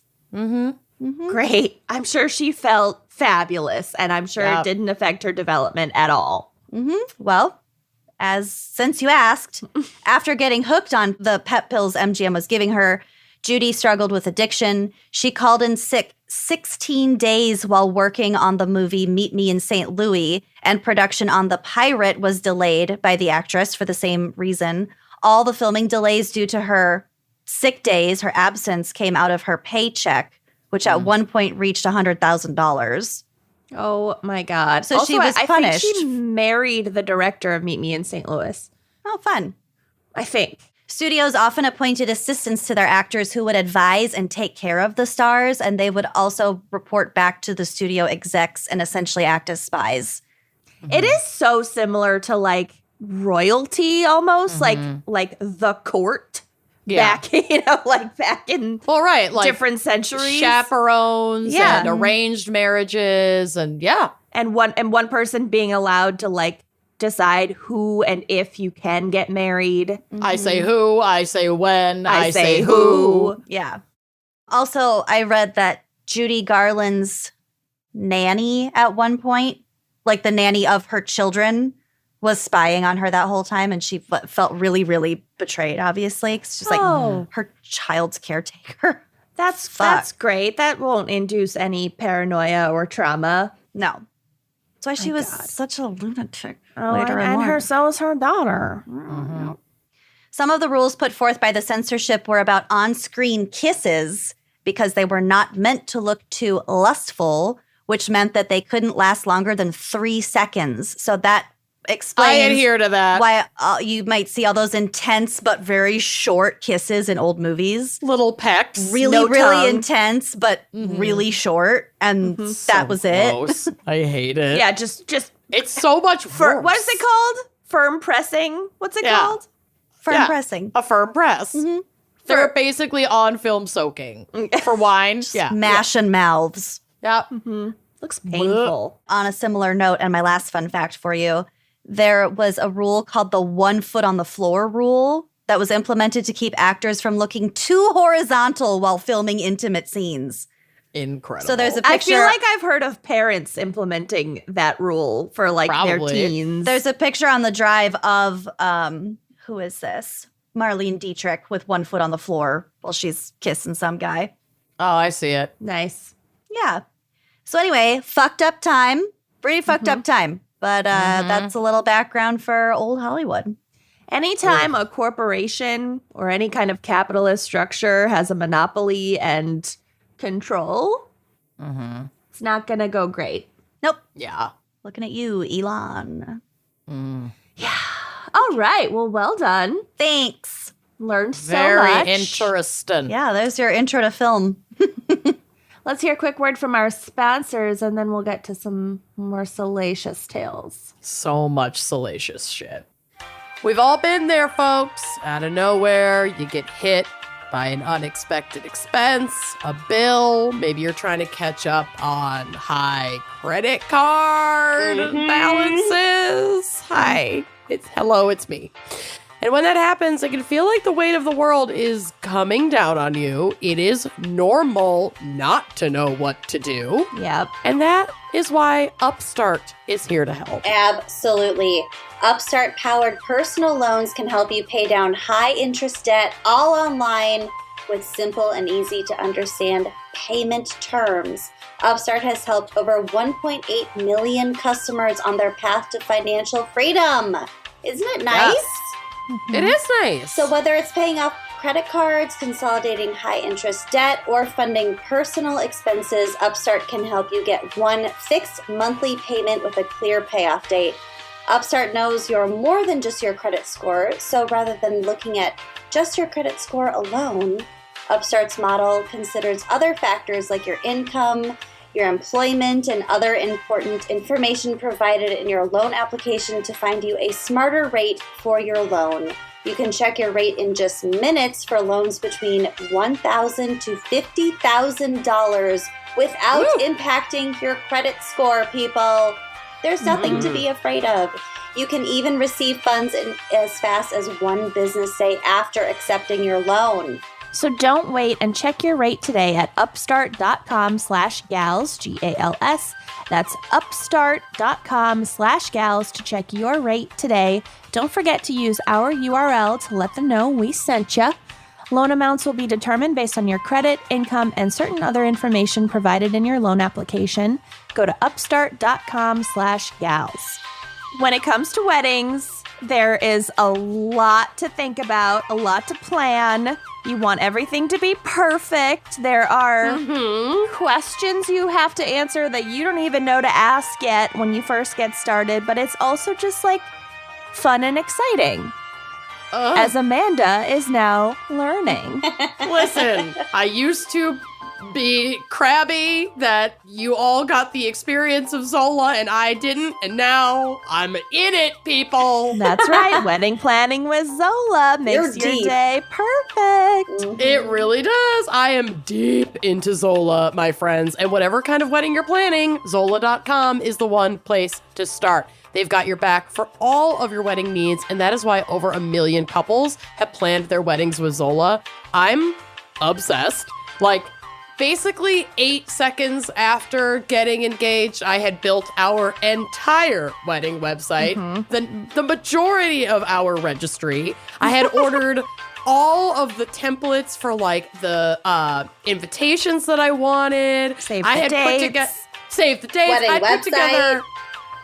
Great. I'm sure she felt fabulous, and I'm sure it didn't affect her development at all. Well, since you asked, after getting hooked on the pep pills MGM was giving her, Judy struggled with addiction. She called in sick 16 days while working on the movie Meet Me in St. Louis, and production on The Pirate was delayed by the actress for the same reason. All the filming delays due to her sick days, her absence, came out of her paycheck, which at one point reached $100,000. Oh my God. So also, she was punished. I think she married the director of Meet Me in St. Louis. Oh, fun. I think. Studios often appointed assistants to their actors who would advise and take care of the stars, and they would also report back to the studio execs and essentially act as spies. It is so similar to like royalty almost, like the court. Yeah. Back in Well, right. Like different centuries. chaperones Yeah. and arranged marriages and And one person being allowed to like decide who and if you can get married. I say who, I say when, I say who. who. Yeah. Also, I read that Judy Garland's nanny at one point, like the nanny of her children, was spying on her that whole time, and she felt really, really betrayed, obviously. 'Cause she's like her child's caretaker. That's great. That won't induce any paranoia or trauma. No. That's why she was God. such a lunatic Oh, later and in her life. so is her daughter. Some of the rules put forth by the censorship were about on-screen kisses because they were not meant to look too lustful, which meant that they couldn't last longer than 3 seconds. So that I explains adhere to that. why you might see all those intense but very short kisses in old movies. Little pecks. Really, No really tongue. intense, but really short. And that was it. Gross. I hate it. Yeah, just It's so much worse. what is it called? Firm pressing? What's it Yeah. called? Firm Yeah. pressing. A firm press. They're basically on film soaking for wine. Yeah. Mashing mouths. Yep. Looks painful. On a similar note, and my last fun fact for you, there was a rule called the 1 foot on the floor rule that was implemented to keep actors from looking too horizontal while filming intimate scenes. Incredible. So there's a I picture. feel like I've heard of parents implementing that rule for like their Probably. teens. There's a picture on the drive of who is this? Marlene Dietrich with 1 foot on the floor while she's kissing some guy. Oh, I see it. nice. Yeah. So anyway, fucked up time. Pretty fucked up time. But that's a little background for old Hollywood. Anytime a corporation or any kind of capitalist structure has a monopoly and control, it's not going to go great. Nope. Yeah. Looking at you, Elon. All right. Well done. Thanks. Learned so Very much. interesting. Yeah, there's your intro to film. Let's hear a quick word from our sponsors, and then we'll get to some more salacious tales. So much salacious shit. We've all been there, folks. Out of nowhere, you get hit by an unexpected expense, a bill. Maybe you're trying to catch up on high credit card balances. Hi, it's me. And when that happens, it can feel like the weight of the world is coming down on you. It is normal not to know what to do. Yep. And that is why Upstart is here to help. Absolutely. Upstart powered personal loans can help you pay down high interest debt all online with simple and easy to understand payment terms. Upstart has helped over 1.8 million customers on their path to financial freedom. Isn't it nice? Yes. It is nice. So whether it's paying off credit cards, consolidating high-interest debt, or funding personal expenses, Upstart can help you get one fixed monthly payment with a clear payoff date. Upstart knows you're more than just your credit score, so rather than looking at just your credit score alone, Upstart's model considers other factors like your income, your employment, and other important information provided in your loan application to find you a smarter rate for your loan. You can check your rate in just minutes for loans between $1,000 to $50,000 without impacting your credit score, people. There's nothing to be afraid of. You can even receive funds in as fast as one business day after accepting your loan. So don't wait and check your rate today at upstart.com/gals, G-A-L-S. That's upstart.com/gals to check your rate today. Don't forget to use our URL to let them know we sent you. Loan amounts will be determined based on your credit, income, and certain other information provided in your loan application. Go to upstart.com/gals. When it comes to weddings, there is a lot to think about, a lot to plan. You want everything to be perfect. There are questions you have to answer that you don't even know to ask yet when you first get started, but it's also just like fun and exciting. As Amanda is now learning. Listen, I used to be crabby that you all got the experience of Zola and I didn't, and now I'm in it, people. That's right. Wedding planning with Zola makes your day perfect. It really does. I am deep into Zola, my friends, and whatever kind of wedding you're planning, Zola.com is the one place to start. They've got your back for all of your wedding needs, and that is why over 1 million couples have planned their weddings with Zola. I'm obsessed. Like, basically 8 seconds after getting engaged, I had built our entire wedding website, the majority of our registry. I had ordered all of the templates for like the invitations that I wanted. Save the dates. Wedding I put website. together.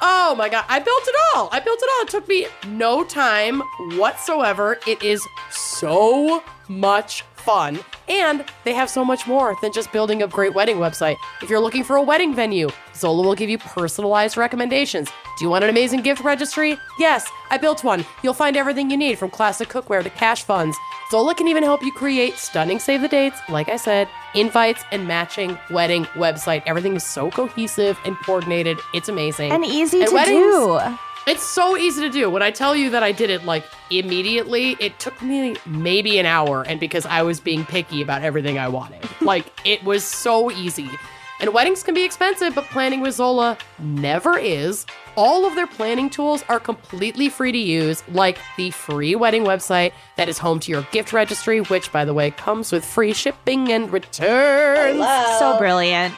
Oh my God, I built it all. It took me no time whatsoever. It is so much fun. And they have so much more than just building a great wedding website. If you're looking for a wedding venue, Zola will give you personalized recommendations. Do you want an amazing gift registry? Yes, I built one. You'll find everything you need from classic cookware to cash funds. Zola can even help you create stunning save the dates, like I said, invites, and matching wedding website. Everything is so cohesive and coordinated. It's amazing. And easy to do. It's so easy to do. When I tell you that I did it like immediately, it took me maybe an hour, and because I was being picky about everything I wanted. Like, it was so easy. And weddings can be expensive, but planning with Zola never is. All of their planning tools are completely free to use, like the free wedding website that is home to your gift registry, which, by the way, comes with free shipping and returns. Hello. So brilliant.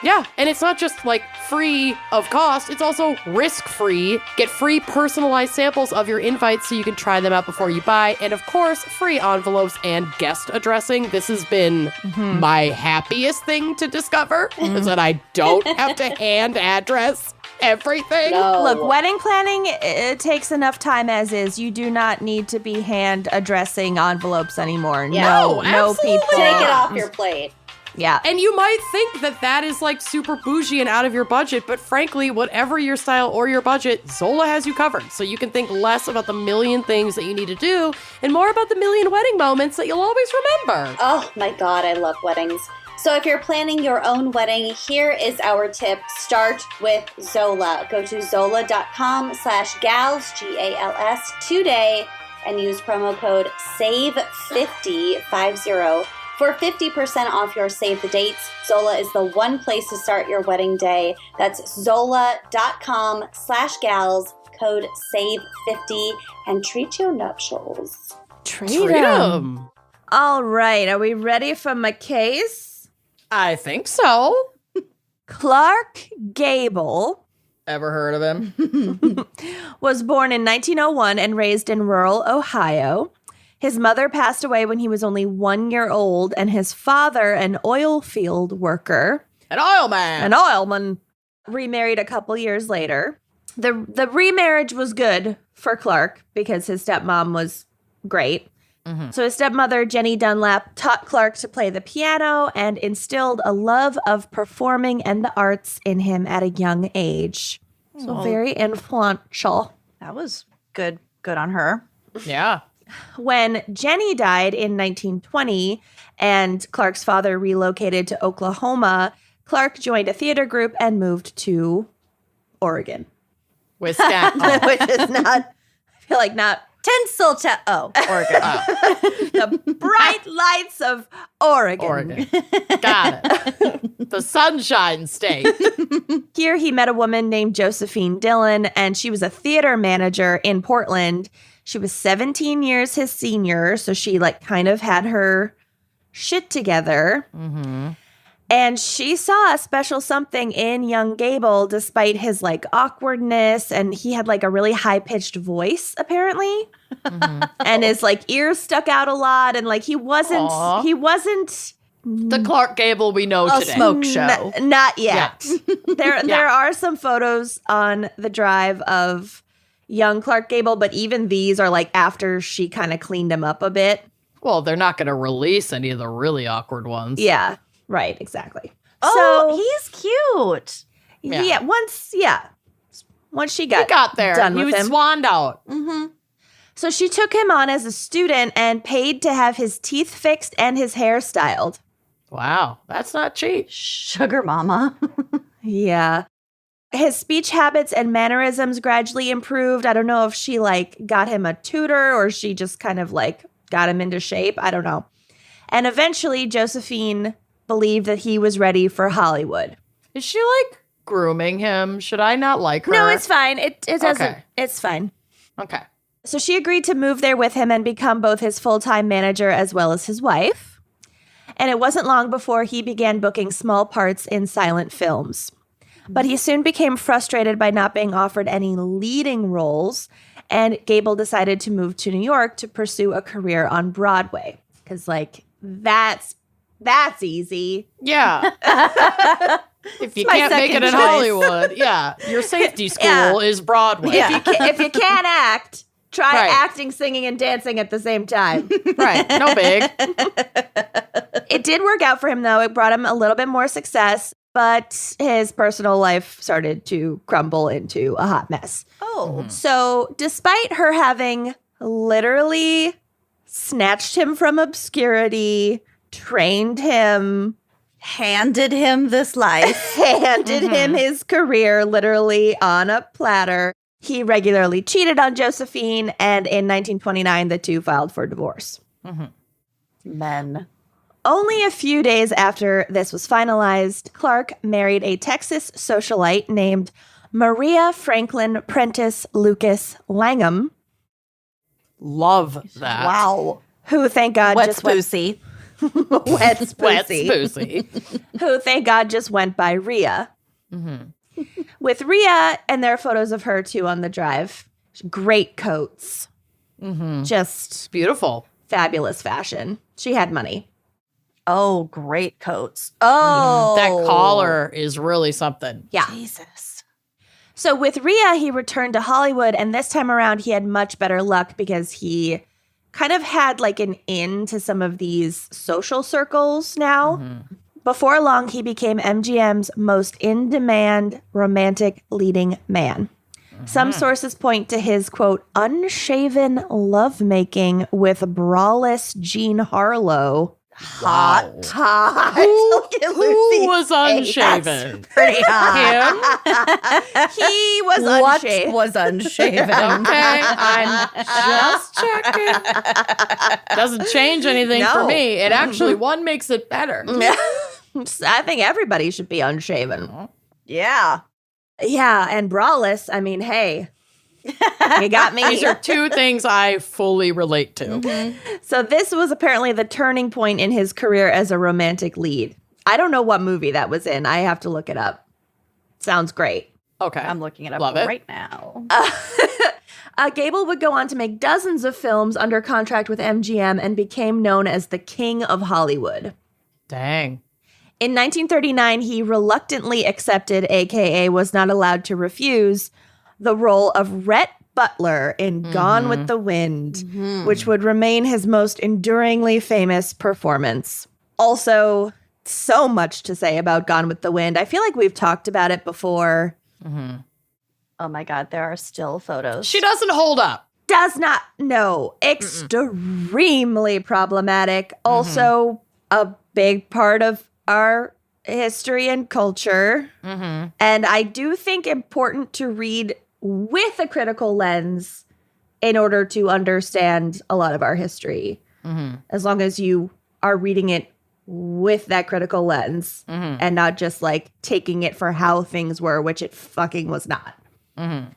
Yeah, and it's not just like free of cost, it's also risk-free. Get free personalized samples of your invites so you can try them out before you buy. And of course, free envelopes and guest addressing. This has been my happiest thing to discover, is that I don't have to hand address everything. No. Look, wedding planning, it takes enough time as is. You do not need to be hand addressing envelopes anymore. Yeah. No Absolutely. people. Take it off your plate. Yeah. And you might think that that is like super bougie and out of your budget, but frankly, whatever your style or your budget, Zola has you covered. So you can think less about the million things that you need to do and more about the million wedding moments that you'll always remember. Oh my God, I love weddings. So if you're planning your own wedding, here is our tip. Start with Zola. Go to zola.com/gals, G-A-L-S, today and use promo code SAVE50 for 50% off your save the dates. Zola is the one place to start your wedding day. That's zola.com/gals, code SAVE50, and treat your nuptials. Treat 'em. All right. Are we ready for my case? I think so. Clark Gable Ever heard of him? was born in 1901 and raised in rural Ohio. His mother passed away when he was only 1 year old, and his father, an oil field worker, An oil man, remarried a couple years later. The remarriage was good for Clark because his stepmom was great. So his stepmother, Jenny Dunlap, taught Clark to play the piano and instilled a love of performing and the arts in him at a young age. So very influential. That was good. Good on her. Yeah. When Jenny died in 1920 and Clark's father relocated to Oklahoma, Clark joined a theater group and moved to Oregon. Wisconsin. Which is not, I feel like not Oregon. the bright lights of Oregon. Oregon. Got it. The Sunshine State. Here he met a woman named Josephine Dillon, and she was a theater manager in Portland. She was 17 years his senior, so she like kind of had her shit together. Mm-hmm. And she saw a special something in young Gable despite his like awkwardness, and he had like a really high-pitched voice apparently. Mm-hmm. And his like ears stuck out a lot, and like he wasn't The Clark Gable we know A today. smoke show. not yet. Yeah. There are some photos on the drive of young Clark Gable, but even these are like after she kind of cleaned him up a bit. Well, they're not going to release any of the really awkward ones. Yeah, right, exactly. Oh, he's cute. Yeah, once she He got got there. done He with was him. swanned out. Mm-hmm. So she took him on as a student and paid to have his teeth fixed and his hair styled. Wow. That's not cheap. Sugar mama. Yeah. His speech habits and mannerisms gradually improved. I don't know if she like got him a tutor or she just kind of like got him into shape. I don't know. And eventually Josephine believed that he was ready for Hollywood. Is she like grooming him? Should I not like her? No, it's fine. It doesn't. Okay. It's fine. Okay. So she agreed to move there with him and become both his full-time manager as well as his wife. And it wasn't long before he began booking small parts in silent films. But he soon became frustrated by not being offered any leading roles, and Gable decided to move to New York to pursue a career on Broadway. Because, like, that's easy. Yeah. If you my can't make it second in choice. Hollywood, yeah. Your safety school Yeah. is Broadway. If you can't act, try Right. acting, singing, and dancing at the same time. Right. No big. It did work out for him, though. It brought him a little bit more success, but his personal life started to crumble into a hot mess. Oh. So, despite her having literally snatched him from obscurity, trained him, Handed him this life. handed him his career literally on a platter, he regularly cheated on Josephine, and in 1929, the two filed for divorce. Men. Only a few days after this was finalized, Clark married a Texas socialite named Maria Franklin Prentice Lucas Langham, Love that. Wow. who, thank God, Wet just went Spoosie. wet Wet Spoosie, Spoosie. who, thank God, just went by Rhea. With Rhea, and there are photos of her too on the drive. Great coats, just Beautiful. fabulous fashion. She had money. Oh, great coats. Oh. That collar is really something. Yeah. Jesus. So with Rhea, he returned to Hollywood, and this time around he had much better luck because he kind of had like an in to some of these social circles now. Before long, he became MGM's most in-demand romantic leading man. Some sources point to his, quote, unshaven lovemaking with braless Jean Harlow. Hot. Hot. Look at Who Lucy's was face. unshaven? Pretty hot. Him? He was What unshaved. was unshaven? Okay, I'm just checking. Doesn't change anything for No. me. It actually, one makes it better. I think everybody should be unshaven. Yeah. Yeah, and braless, I mean, hey, you got me. These are two things I fully relate to. So this was apparently the turning point in his career as a romantic lead. I don't know what movie that was in. I have to look it up. Sounds great. Okay. I'm looking it up Love it. right now. Gable would go on to make dozens of films under contract with MGM and became known as the King of Hollywood. Dang. In 1939, he reluctantly accepted, aka was not allowed to refuse, the role of Rhett Butler in Gone with the Wind, which would remain his most enduringly famous performance. Also, so much to say about Gone with the Wind. I feel like we've talked about it before. Oh my God, there are still photos. She doesn't hold up. Does not know. Extremely problematic. Also, a big part of our history and culture. Mm-hmm. And I do think important to read with a critical lens in order to understand a lot of our history. Mm-hmm. As long as you are reading it with that critical lens and not just like taking it for how things were, which it fucking was not. Mm-hmm.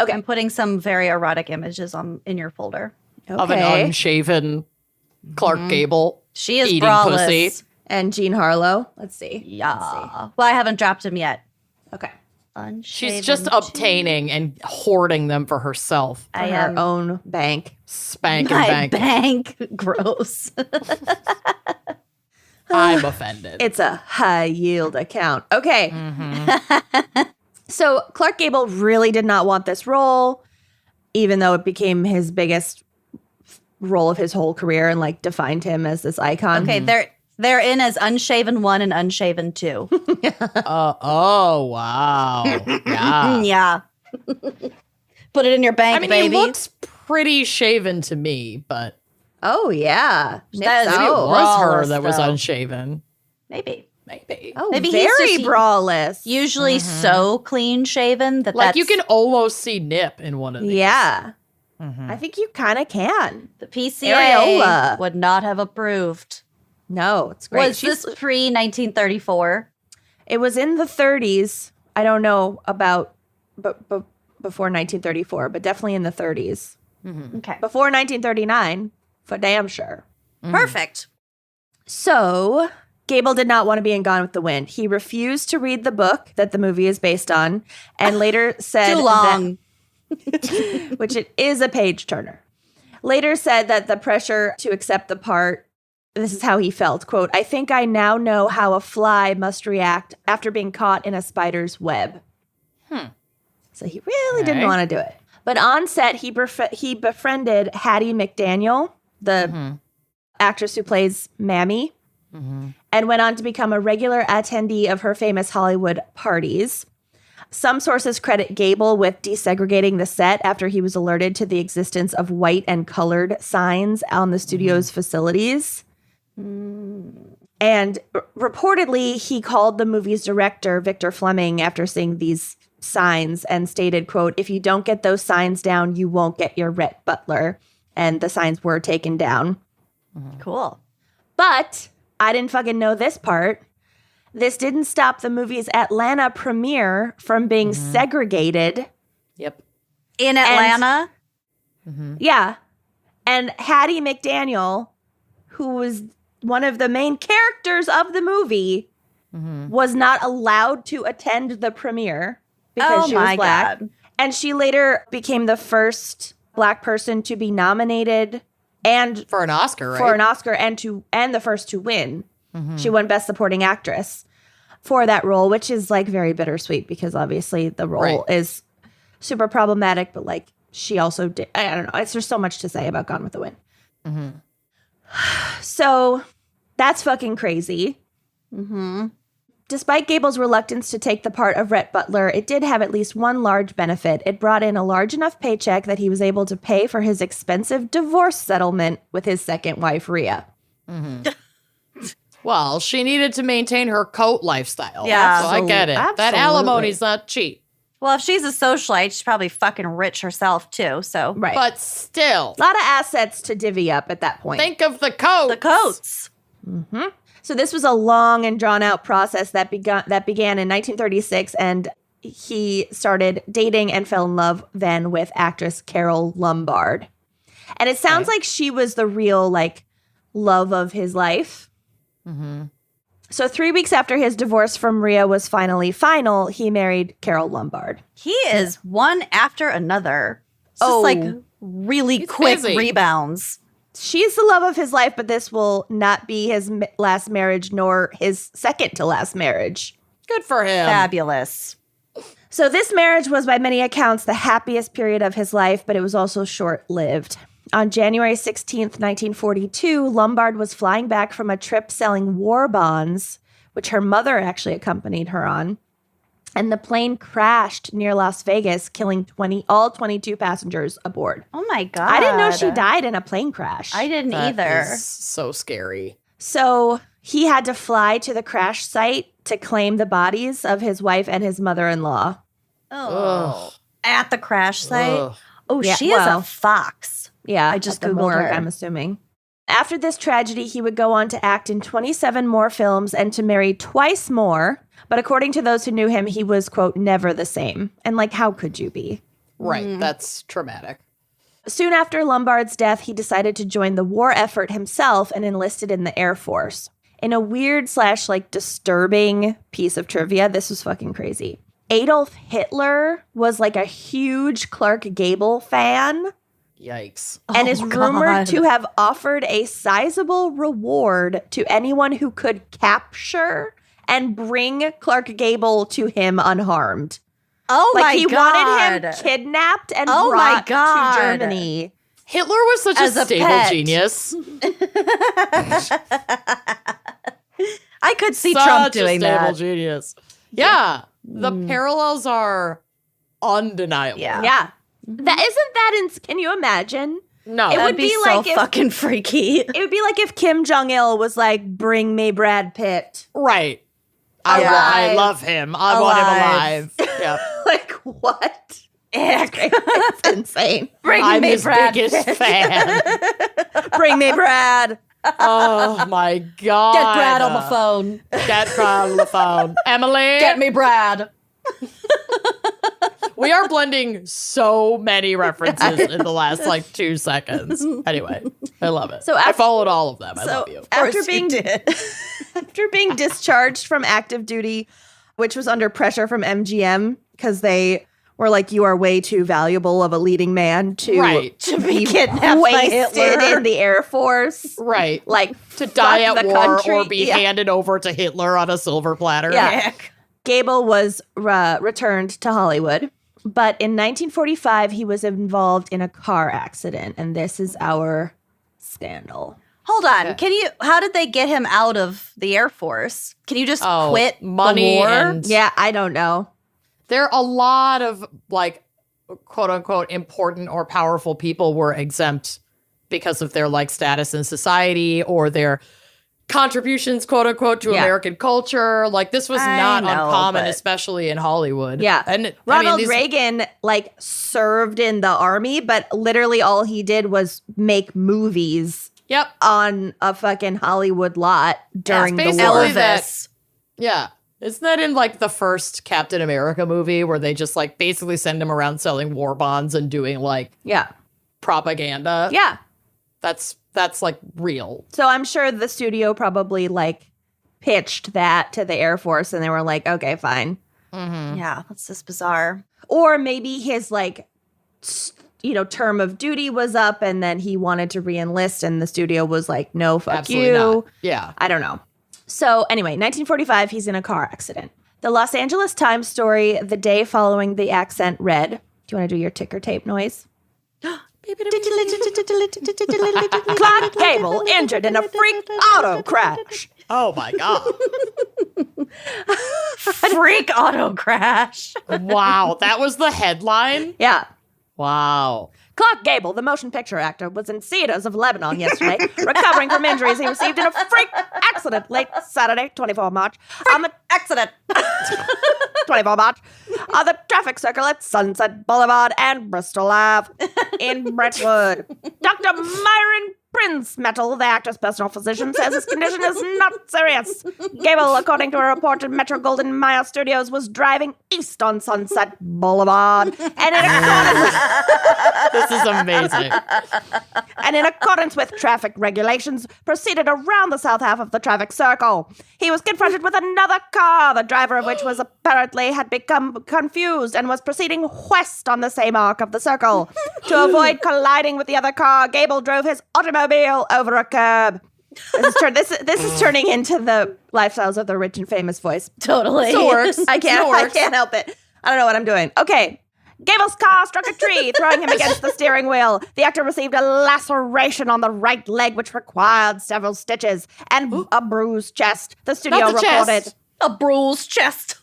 Okay. I'm putting some very erotic images in your folder. Of an unshaven Clark Gable. She is eating braless. pussy. And Jean Harlow. Let's see. Yeah. Well, I haven't dropped him yet. Okay. Unshaven She's just obtaining and hoarding them for herself. For her own bank. Spanking my bank. Gross. I'm offended. It's a high yield account. Okay. So Clark Gable really did not want this role, even though it became his biggest role of his whole career and like defined him as this icon. Okay, they're in as Unshaven 1 and Unshaven 2. Oh, wow. Yeah. Yeah. Put it in your bank, I mean, baby. he looks pretty shaven to me, but Oh, yeah. That is- maybe it Oh, was her braless, that was though. unshaven. Maybe. Maybe. oh Maybe he's very just braless. Usually so clean shaven that Like that's you can almost see nip in one of these. Yeah. Mhm. I think you kind of can. the PCA Areola. would not have approved. No, it's great. Was this pre 1934? It was in the 30s. I don't know about but before 1934, but definitely in the 30s. Okay. Before 1939, for damn sure. Perfect. So, Gable did not want to be in Gone with the Wind. He refused to read the book that the movie is based on and later said Too long. which it is a page turner. Later said that the pressure to accept the part, this is how he felt, quote, "I think I now know how a fly must react after being caught in a spider's web." So he really didn't Okay. want to do it. But on set, he befriended Hattie McDaniel, the actress who plays Mammy, and went on to become a regular attendee of her famous Hollywood parties. Some sources credit Gable with desegregating the set after he was alerted to the existence of white and colored signs on the studio's facilities. And reportedly, he called the movie's director, Victor Fleming, after seeing these signs and stated, quote, "If you don't get those signs down, you won't get your Rhett Butler." And the signs were taken down. Cool. But I didn't fucking know this part. This didn't stop the movie's Atlanta premiere from being segregated. Yep. In Atlanta? Yeah. And Hattie McDaniel, who was one of the main characters of the movie, was not allowed to attend the premiere because Oh she was my black. God. And she later became the first black person to be nominated and For an Oscar, right? for an Oscar and the first to win. She won Best Supporting Actress for that role, which is like very bittersweet because obviously the role is super problematic, but like she also did. I don't know. It's just so much to say about Gone with the Wind. So that's fucking crazy. Despite Gable's reluctance to take the part of Rhett Butler, it did have at least one large benefit. It brought in a large enough paycheck that he was able to pay for his expensive divorce settlement with his second wife, Rhea. Well, she needed to maintain her coat lifestyle. Yeah. So I get it. That Absolutely. alimony's not cheap. Well, if she's a socialite, she's probably fucking rich herself, too. So, Right. But still, a lot of assets to divvy up at that point. think of the coat. the coats. So this was a long and drawn out process that began in 1936, and he started dating and fell in love then with actress Carol Lombard. And it sounds like she was the real like love of his life. So 3 weeks after his divorce from Rhea was finally final, he married Carol Lombard. He is one after another. It's Oh. just like really He's quick busy. rebounds. She's the love of his life, but this will not be his last marriage nor his second to last marriage. Good for him. Fabulous. So this marriage was by many accounts the happiest period of his life, but it was also short-lived. On January 16th, 1942, Lombard was flying back from a trip selling war bonds, which her mother actually accompanied her on. and the plane crashed near Las Vegas, killing all 22 passengers aboard. Oh my God. I didn't know she died in a plane crash. I didn't That either. is so scary. So he had to fly to the crash site to claim the bodies of his wife and his mother-in-law. Oh. At the crash site? Ugh. Oh, Yeah, she is well, a fox. Yeah, I just at the Googled morgue, her. I'm assuming. After this tragedy, he would go on to act in 27 more films and to marry twice more. But according to those who knew him, he was, quote, never the same. And like, how could you be? Right. That's traumatic. Soon after Lombard's death, he decided to join the war effort himself and enlisted in the Air Force. In a weird / like disturbing piece of trivia, this was fucking crazy. Adolf Hitler was like a huge Clark Gable fan Yikes. and is rumored God. to have offered a sizable reward to anyone who could capture and bring Clark Gable to him unharmed. Oh Like my he God. wanted him kidnapped and Oh my brought God. to Germany. Hitler was such As a a stable pet. genius. I could see Such Trump a doing stable that. genius. Yeah. The parallels are undeniable. Yeah. Yeah. That isn't that can you imagine? No. It That'd would be be so like if- fucking freaky. It would be like if Kim Jong-il was like, bring me Brad Pitt. right. Alive. I love him. I want him alive. Yeah. Like, what? Ick. It's insane. Bring I'm me his Brad biggest Pitt. fan. Bring me Brad. Oh my God. Get Brad on the phone. Get Brad on the phone. Emily. Get me Brad. We are blending so many references in the last like 2 seconds. Anyway, I love it. So I af- followed all of them. I love you. After Course being you did. after being discharged from active duty, which was under pressure from MGM because they were like, you are way too valuable of a leading man to Right. To be kidnapped by wasted Hitler. in the Air Force. Right. Like, To die fuck at the war country. or be Yeah. handed over to Hitler on a silver platter. Yeah. Ick. Gable was returned to Hollywood, but in 1945, he was involved in a car accident, and this is our scandal. Hold on. How did they get him out of the Air Force? Can you just Oh, quit money the war? and Yeah, I don't know. there are a lot of like quote unquote important or powerful people were exempt because of their like status in society or their contributions quote unquote to Yeah. American culture. Like this was I not know, uncommon, but- especially in Hollywood. Yeah. And Ronald these- Reagan, like, served in the army, but literally all he did was make movies Yep. on a fucking Hollywood lot during the basically war. that- Elvis. Yeah. Isn't that in like the first Captain America movie where they just like basically send him around selling war bonds and doing like Yeah. propaganda? Yeah. That's like real. So I'm sure the studio probably, like, pitched that to the Air Force, and they were like, okay, fine. Mm-hmm. Yeah, that's just bizarre. Or maybe his, like, term of duty was up, and then he wanted to re-enlist, and the studio was like, no, fuck Absolutely you. not. Yeah. I don't know. So anyway, 1945, he's in a car accident. The Los Angeles Times story the day following the accident read, do you want to do your ticker tape noise? Clark Gable injured in a freak auto crash. Oh my God. Freak auto crash. Wow. That was the headline? Yeah. Wow. Clark Gable, the motion picture actor, was in Cedars of Lebanon yesterday, recovering from injuries he received in a freak accident late Saturday, 24 March. On the Accident. 24 March, on the traffic circle at Sunset Boulevard and Bristol Ave in Brentwood. Dr. Myron Prince Metal, the actor's personal physician, says his condition is not serious. Gable, according to a report at Metro Golden Maya Studios, was driving east on Sunset Boulevard and This is amazing. in accordance with traffic regulations, proceeded around the south half of the traffic circle. He was confronted with another car, the driver of which was apparently had become confused and was proceeding west on the same arc of the circle. To avoid colliding with the other car, Gable drove his automobile over a curb. This is turning into the lifestyles of the rich and famous voice. Totally. Still works. I Still works. can't help it. I don't know what I'm doing. Okay. Gable's car struck a tree, throwing him against the steering wheel. The actor received a laceration on the right leg, which required several stitches, and a bruised chest. The studio Not the reported. chest. A bruised chest.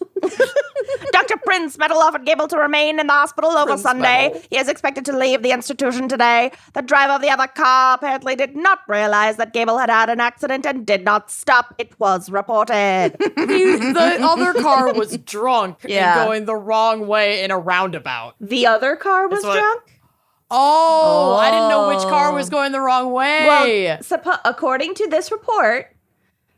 Dr. Prince Metal offered Gable to remain in the hospital over Prince Sunday. Metal. He is expected to leave the institution today. The driver of the other car apparently did not realize that Gable had had an accident and did not stop. It was reported. The other car was drunk Yeah. and going the wrong way in a roundabout. The other car was That's what- drunk? Oh, I didn't know which car was going the wrong way. Well, according to this report,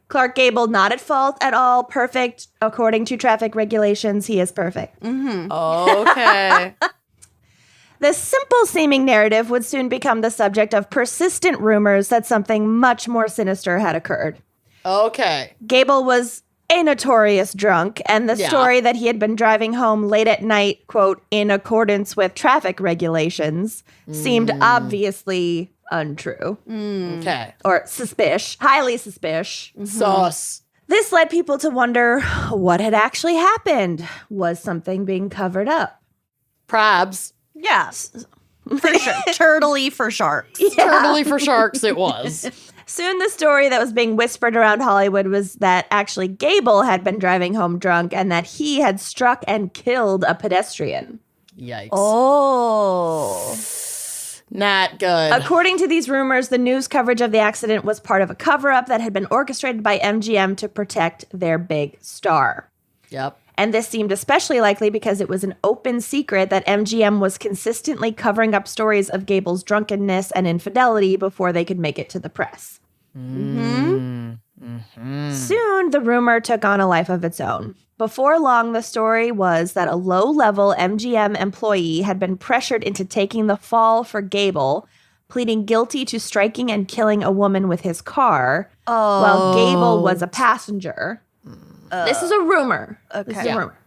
Clark Gable not at fault at all. Perfect. According to traffic regulations, he is perfect. Okay. The simple-seeming narrative would soon become the subject of persistent rumors that something much more sinister had occurred. Okay. Gable was a notorious drunk, and the Yeah. story that he had been driving home late at night, quote, in accordance with traffic regulations, seemed obviously untrue. Okay. Or suspicious, highly suspicious. Sus. This led people to wonder what had actually happened. Was something being covered up? Probs. Yes. For sure. Turtley for sharks. Totally for sharks it was. Soon the story that was being whispered around Hollywood was that actually Gable had been driving home drunk and that he had struck and killed a pedestrian. Yikes. Oh. Not good. According to these rumors, the news coverage of the accident was part of a cover-up that had been orchestrated by MGM to protect their big star. Yep. And this seemed especially likely because it was an open secret that MGM was consistently covering up stories of Gable's drunkenness and infidelity before they could make it to the press. Soon, the rumor took on a life of its own. Before long, the story was that a low-level MGM employee had been pressured into taking the fall for Gable, pleading guilty to striking and killing a woman with his car, while Gable was a passenger. This is a rumor. This is a Yeah. rumor.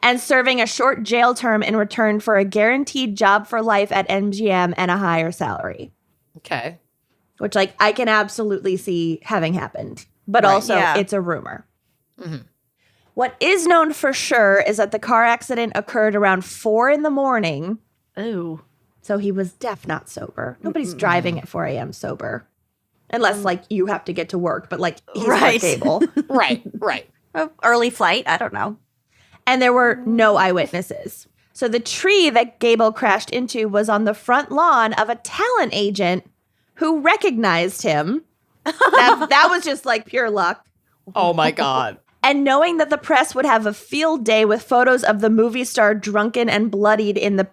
And serving a short jail term in return for a guaranteed job for life at MGM and a higher salary. Okay. Which, like, I can absolutely see having happened. But Right, also, yeah. it's a rumor. What is known for sure is that the car accident occurred around 4 a.m. Ooh. So he was not sober. Nobody's driving at 4 a.m. sober. Unless, like, you have to get to work. But, like, he's Right. Cable. Right. Right. Early flight. I don't know. And there were no eyewitnesses. So the tree that Gable crashed into was on the front lawn of a talent agent who recognized him. That was just like pure luck. Oh my God. And knowing that the press would have a field day with photos of the movie star drunken and bloodied in the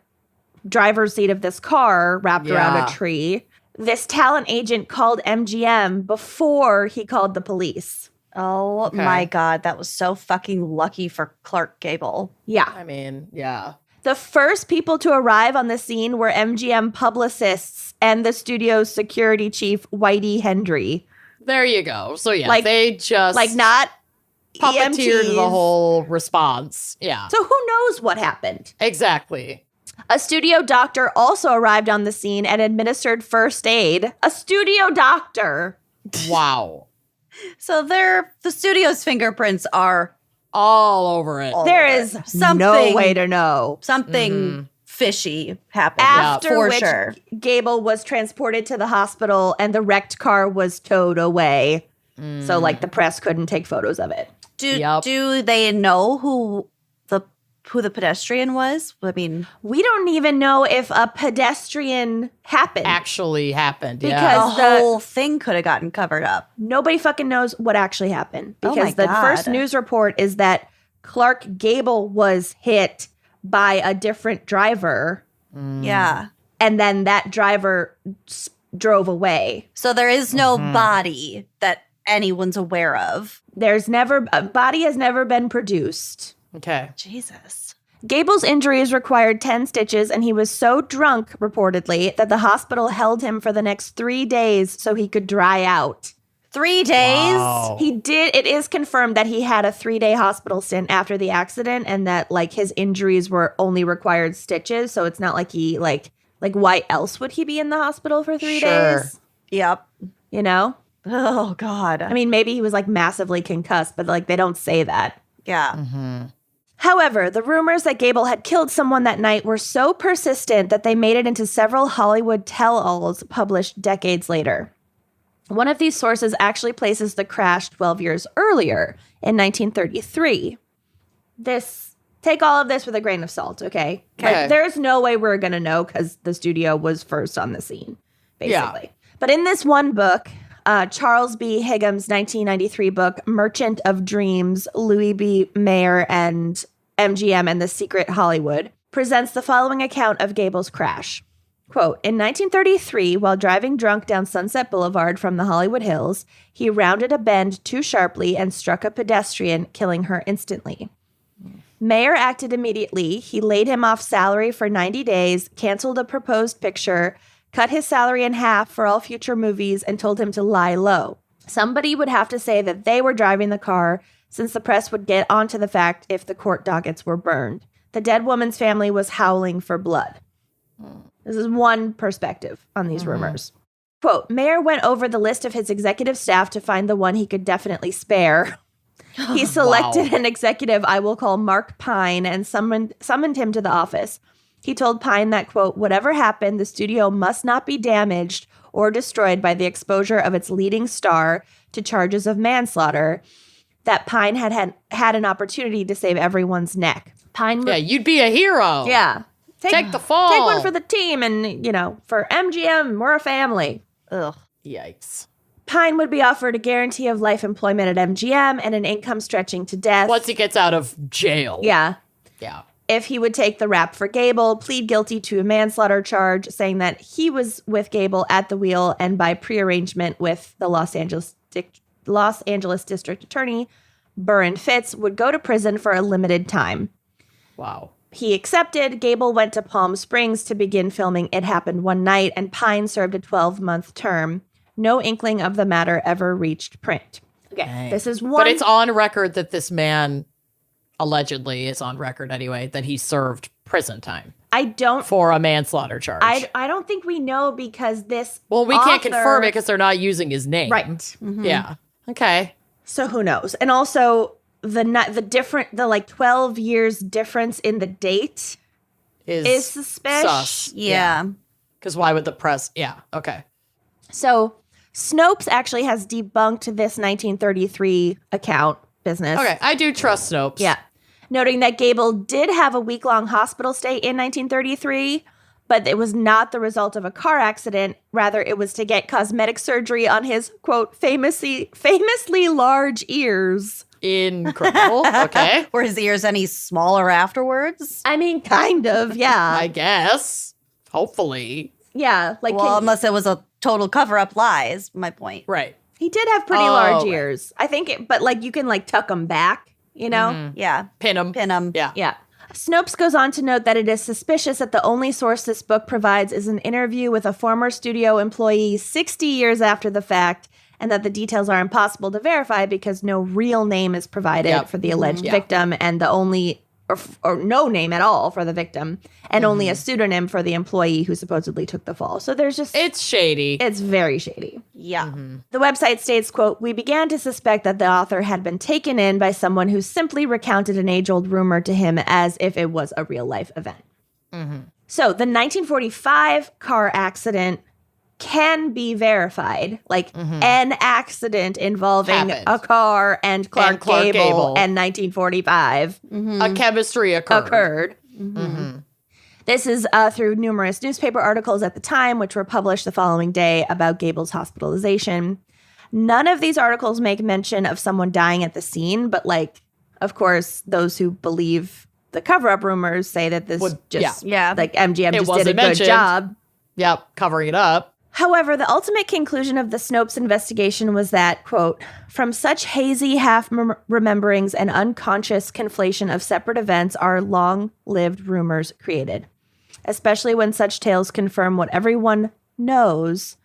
driver's seat of this car wrapped around Yeah. a tree, this talent agent called MGM before he called the police. Oh Okay. my God. That was so fucking lucky for Clark Gable. Yeah. I mean, yeah. The first people to arrive on the scene were MGM publicists and the studio's security chief, Whitey Hendry. There you go. So yeah, Like- they just Like, not puppeteered EMTs. the whole response. Yeah. So who knows what happened? Exactly. A studio doctor also arrived on the scene and administered first aid. A studio doctor. Wow. So the studio's fingerprints are All over it. all There over. is Something- no way to know. something fishy happened. After for which sure. Gable was transported to the hospital and the wrecked car was towed away. So, like, the press couldn't take photos of it. Yep. Do they know who the pedestrian was? I mean, We don't even know if a pedestrian happened. Actually happened. the Because whole thing could have gotten covered up. Nobody fucking knows what actually happened. Oh my Because the God. first news report is that Clark Gable was hit by a different driver, Yeah. and then that driver drove away. So there is no body that anyone's aware of. A body has never been produced. Okay. Jesus. Gable's injuries required 10 stitches, and he was so drunk, reportedly, that the hospital held him for the next 3 days so he could dry out. 3 days? Wow. It is confirmed that he had a 3-day hospital stint after the accident, and that, like, his injuries were only required stitches, so it's not like he, like why else would he be in the hospital for 3 Sure. days? Yep. You know? Oh, God. I mean, maybe he was, like, massively concussed, but, like, they don't say that. yeah. However, the rumors that Gable had killed someone that night were so persistent that they made it into several Hollywood tell-alls published decades later. One of these sources actually places the crash 12 years earlier, in 1933. This take all of this with a grain of salt, okay? Like, there's no way we're going to know because the studio was first on the scene, basically. Yeah. But in this one book, Charles B. Higgin's 1993 book, Merchant of Dreams, Louis B. Mayer and MGM and the Secret Hollywood, presents the following account of Gable's crash. Quote, in 1933, while driving drunk down Sunset Boulevard from the Hollywood Hills, he rounded a bend too sharply and struck a pedestrian, killing her instantly. Mayer acted immediately. He laid him off salary for 90 days, canceled a proposed picture, cut his salary in half for all future movies, and told him to lie low. Somebody would have to say that they were driving the car, since the press would get onto the fact if the court dockets were burned. The dead woman's family was howling for blood. This is one perspective on these rumors. Quote, Mayer went over the list of his executive staff to find the one he could definitely spare. He selected an executive I will call Mark Pine and summoned him to the office. He told Pine that, quote, whatever happened, the studio must not be damaged or destroyed by the exposure of its leading star to charges of manslaughter, that Pine had an opportunity to save everyone's neck. Pine you'd be a hero. Yeah. Take the fall. Take one for the team and, for MGM, we're a family. Ugh. Yikes. Pine would be offered a guarantee of life employment at MGM and an income stretching to death. Once he gets out of jail. Yeah. Yeah. If he would take the rap for Gable, plead guilty to a manslaughter charge, saying that he was with Gable at the wheel and by prearrangement with the Los Angeles District Attorney, Burren Fitz, would go to prison for a limited time. Wow. He accepted. Gable went to Palm Springs to begin filming It Happened One Night, and Pine served a 12-month term. No inkling of the matter ever reached print. Okay, Dang. This is one. But it's on record that this man, allegedly, is on record anyway, that he served prison time. For a manslaughter charge. I don't think we know because this. Well, we can't confirm it because they're not using his name. Right. Mm-hmm. Yeah. Okay. So who knows? And also the 12 years difference in the date is suspicious. Sus. Yeah. Because why would the press? Yeah. Okay. So Snopes actually has debunked this 1933 account business. Okay. I do trust Snopes. Yeah. Noting that Gable did have a week-long hospital stay in 1933, but it was not the result of a car accident. Rather, it was to get cosmetic surgery on his, quote, famously large ears. Incredible. Okay. Were his ears any smaller afterwards? I mean, kind of, yeah. I guess. Hopefully. Yeah. Unless it was a total cover-up lie, is my point. Right. He did have pretty large ears. I think, but you can tuck them back, Mm-hmm. Yeah. Pin them. Yeah. Yeah. Snopes goes on to note that it is suspicious that the only source this book provides is an interview with a former studio employee 60 years after the fact, and that the details are impossible to verify because no real name is provided for the alleged victim, and the only, or no name at all for the victim, and only a pseudonym for the employee who supposedly took the fall. So there's just... It's shady. It's very shady. Yeah. Mm-hmm. The website states, quote, we began to suspect that the author had been taken in by someone who simply recounted an age-old rumor to him as if it was a real-life event. Mm-hmm. So the 1945 car accident can be verified, an accident involving a car and Clark Gable and 1945. Mm-hmm. A chemistry occurred. Mm-hmm. Mm-hmm. This is through numerous newspaper articles at the time, which were published the following day about Gable's hospitalization. None of these articles make mention of someone dying at the scene, but of course, those who believe the cover-up rumors say that this MGM just did a good job. Yep, covering it up. However, the ultimate conclusion of the Snopes investigation was that, quote, from such hazy half-rememberings and unconscious conflation of separate events are long-lived rumors created, especially when such tales confirm what everyone knows,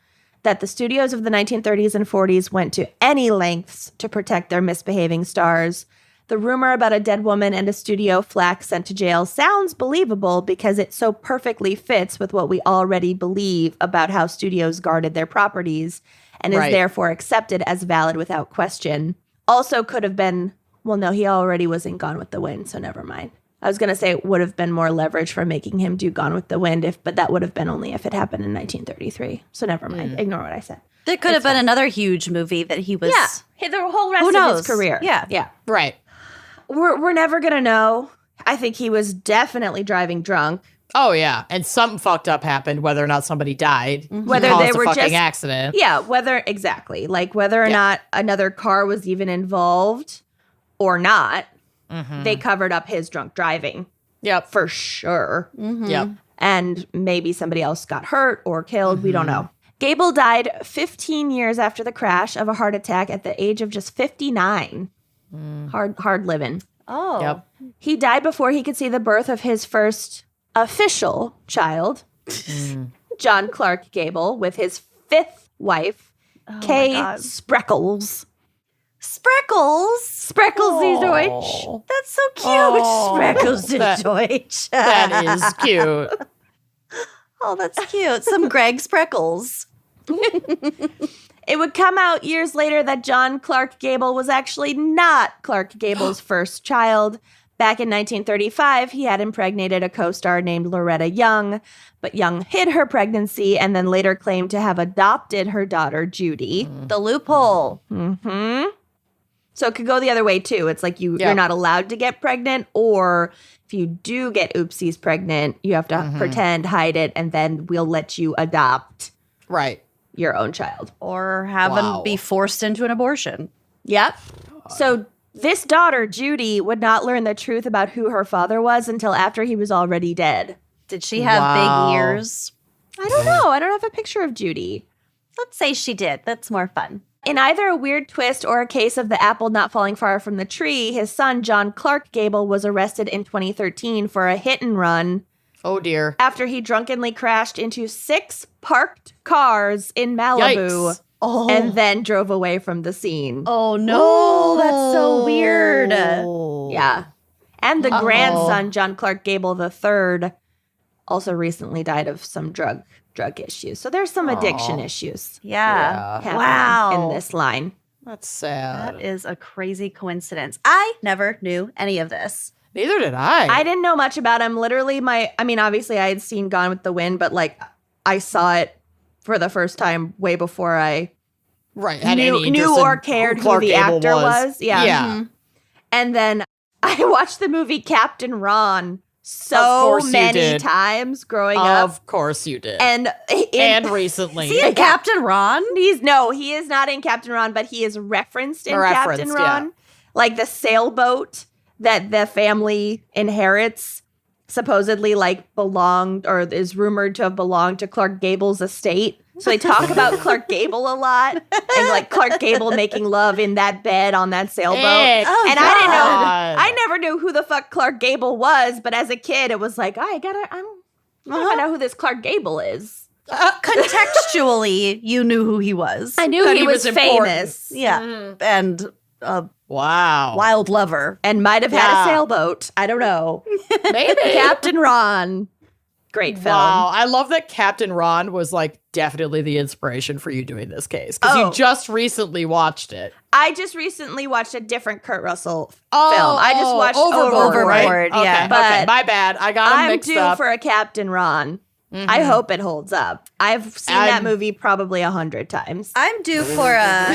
that the studios of the 1930s and 40s went to any lengths to protect their misbehaving stars. The rumor about a dead woman and a studio flack sent to jail sounds believable because it so perfectly fits with what we already believe about how studios guarded their properties and is therefore accepted as valid without question. Also could have been, well, no, he already was in Gone with the Wind, so never mind. I was going to say it would have been more leverage for making him do Gone with the Wind, but that would have been only if it happened in 1933. So never mind. Ignore what I said. There could have been another huge movie that he was... Yeah, the whole rest of his career. Yeah. Yeah. Right. We're never going to know I think he was definitely driving drunk. Oh, yeah. And something fucked up happened, whether or not somebody died. Whether caused they were a fucking just accident. Yeah, whether or not another car was even involved or not, they covered up his drunk driving. Yep. For sure. Yep. And maybe somebody else got hurt or killed. We don't know. Gable died 15 years after the crash of a heart attack at the age of just 59. Hard living. Oh. Yep. He died before he could see the birth of his first official child, John Clark Gable, with his fifth wife, Kay Spreckles. Spreckles die Deutsch. That's so cute. Oh, Spreckles die Deutsch. That is cute. Oh, that's cute. Some Greg Spreckles. It would come out years later that John Clark Gable was actually not Clark Gable's first child. Back in 1935, he had impregnated a co-star named Loretta Young, but Young hid her pregnancy and then later claimed to have adopted her daughter, Judy. The loophole. So it could go the other way, too. It's like you're not allowed to get pregnant, or if you do get oopsies pregnant, you have to pretend, hide it, and then we'll let you adopt your own child. Or have them be forced into an abortion. Yep. So this daughter, Judy, would not learn the truth about who her father was until after he was already dead. Did she have big ears? I don't know. I don't have a picture of Judy. Let's say she did. That's more fun. In either a weird twist or a case of the apple not falling far from the tree, his son, John Clark Gable, was arrested in 2013 for a hit and run. Oh, dear. After he drunkenly crashed into 6 parked cars in Malibu. Yikes. And then drove away from the scene. Oh, no. That's so weird. Yeah. And the grandson, John Clark Gable III, also recently died of some drug issues. So there's some addiction issues. Yeah. happening Wow. in this line. That's sad. That is a crazy coincidence. I never knew any of this. Neither did I. I didn't know much about him. Literally, obviously I had seen Gone with the Wind, but like I saw it for the first time way before I had any interest knew or in cared who Clark the Gable actor was. Yeah. Yeah. And then I watched the movie Captain Ron Of so course you many did. times growing up. Of course you did. And Recently. See a Captain Ron? he is not in Captain Ron, but he is referenced in Captain Ron. yeah. Like the sailboat that the family inherits supposedly like belonged or is rumored to have belonged to Clark Gable's estate. So they talk about Clark Gable a lot and like Clark Gable making love in that bed on that sailboat. Ick. And God. I didn't know, I never knew who the fuck Clark Gable was, but as a kid it was like, I gotta find out who this Clark Gable is. Contextually, you knew who he was. I knew That he he was was famous. Yeah. And a Wow. wild lover. And might have had a sailboat. I don't know. Maybe. Captain Ron. Great film. Wow. I love that Captain Ron was like definitely the inspiration for you doing this case. Because you just recently watched it. I just recently watched a different Kurt Russell film. I just watched Overboard, Overboard. yeah. Okay, But my bad. I got them I'm mixed due up. for a Captain Ron. I hope it holds up. I've seen that movie probably 100 times. I'm due for a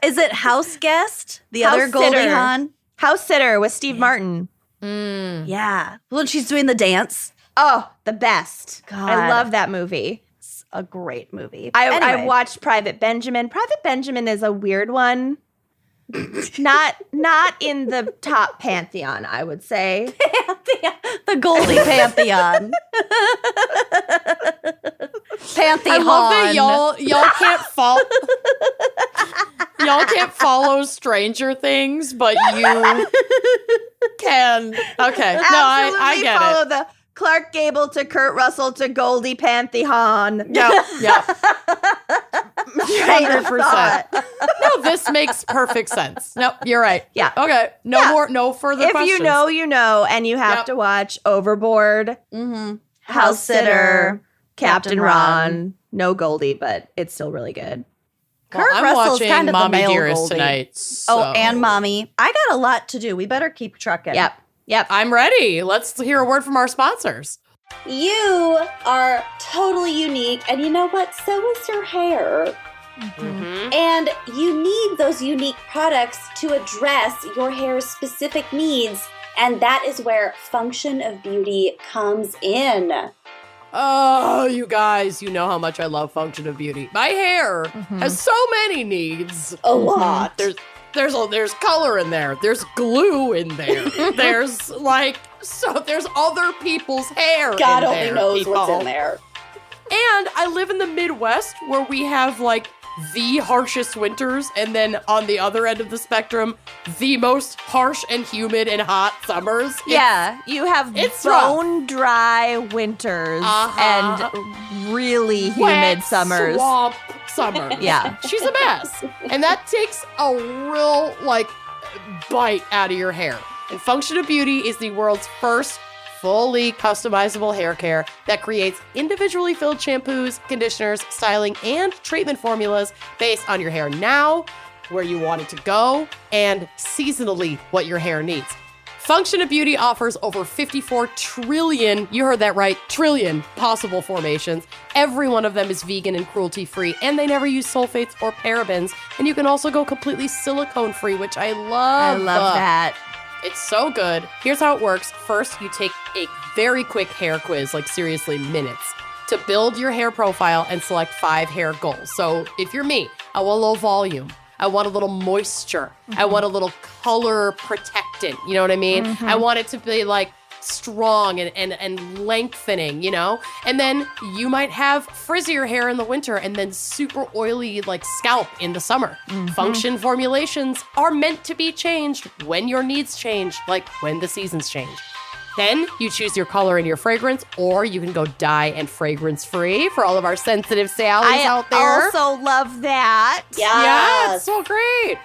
is it House Guest? The House other Goldie Sitter. Hawn? House Sitter with Steve Martin. Yeah. When she's doing the dance. Oh, the best. God. I love that movie. It's a great movie. I Anyway. watched Private Benjamin. Private Benjamin is a weird one. not in the top pantheon, I would say. the Goldie Pantheon. Pantheon. I love that y'all can't follow y'all can't follow Stranger Things, but you can. Okay, no, I get follow it. the Clark Gable to Kurt Russell to Goldie Pantheon. Yep. 100%. No, this makes perfect sense. Nope, you're right. Yeah. Okay. No further If questions. you know, you know, and you have to watch Overboard, House Sitter, Captain Ron. No Goldie, but it's still really good. Kurt I'm Russell's watching kind of the Mommy male Dearest Goldie. tonight. So. Oh, and Mommy. I got a lot to do. We better keep trucking. Yep. I'm ready. Let's hear a word from our sponsors. You are totally unique, and you know what? So is your hair. And you need those unique products to address your hair's specific needs And that is where Function of Beauty comes in. Oh, you guys, you know how much I love Function of Beauty. My hair has so many needs. A lot. There's color in there. There's glue in there. There's there's other people's hair. God in only there, knows people. what's in there. And I live in the Midwest where we have like the harshest winters, and then on the other end of the spectrum, the most harsh and humid and hot summers. Yeah, you have it's rough. bone dry winters and really humid Wet summers. Swamp summer. Yeah. She's a mess. And that takes a real bite out of your hair. And Function of Beauty is the world's first fully customizable hair care that creates individually filled shampoos, conditioners, styling, and treatment formulas based on your hair now, where you want it to go, and seasonally what your hair needs. Function of Beauty offers over 54 trillion, you heard that right, trillion possible formations. Every one of them is vegan and cruelty-free, and they never use sulfates or parabens. And you can also go completely silicone-free, which I love. I love that. It's so good. Here's how it works. First, you take a very quick hair quiz, seriously, minutes, to build your hair profile and select 5 hair goals. So if you're me, I want a little volume. I want a little moisture. I want a little color protectant. You know what I mean? I want it to be strong and lengthening, And then you might have frizzier hair in the winter and then super oily scalp in the summer. Function formulations are meant to be changed when your needs change, when the seasons change. Then you choose your color and your fragrance, or you can go dye and fragrance free for all of our sensitive Sallies out there. I also love that. Yeah, it's so great.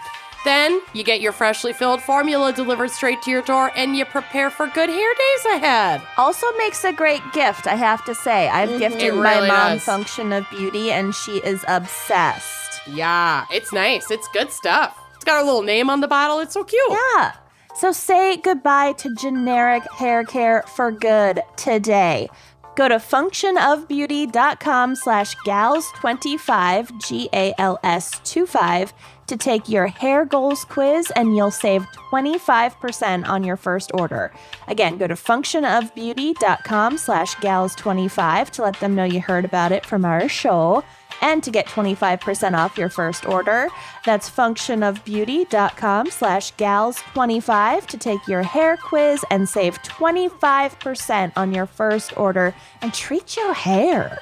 Then you get your freshly filled formula delivered straight to your door, and you prepare for good hair days ahead. Also makes a great gift, I have to say. I've gifted my really mom does. Function of Beauty, and she is obsessed. Yeah, it's nice. It's good stuff. It's got our little name on the bottle. It's so cute. Yeah. So say goodbye to generic hair care for good today. Go to functionofbeauty.com/gals25, GALS25, to take your hair goals quiz, and you'll save 25% on your first order. Again, go to functionofbeauty.com/gals25 to let them know you heard about it from our show. And to get 25% off your first order, that's functionofbeauty.com/gals25 to take your hair quiz and save 25% on your first order and treat your hair.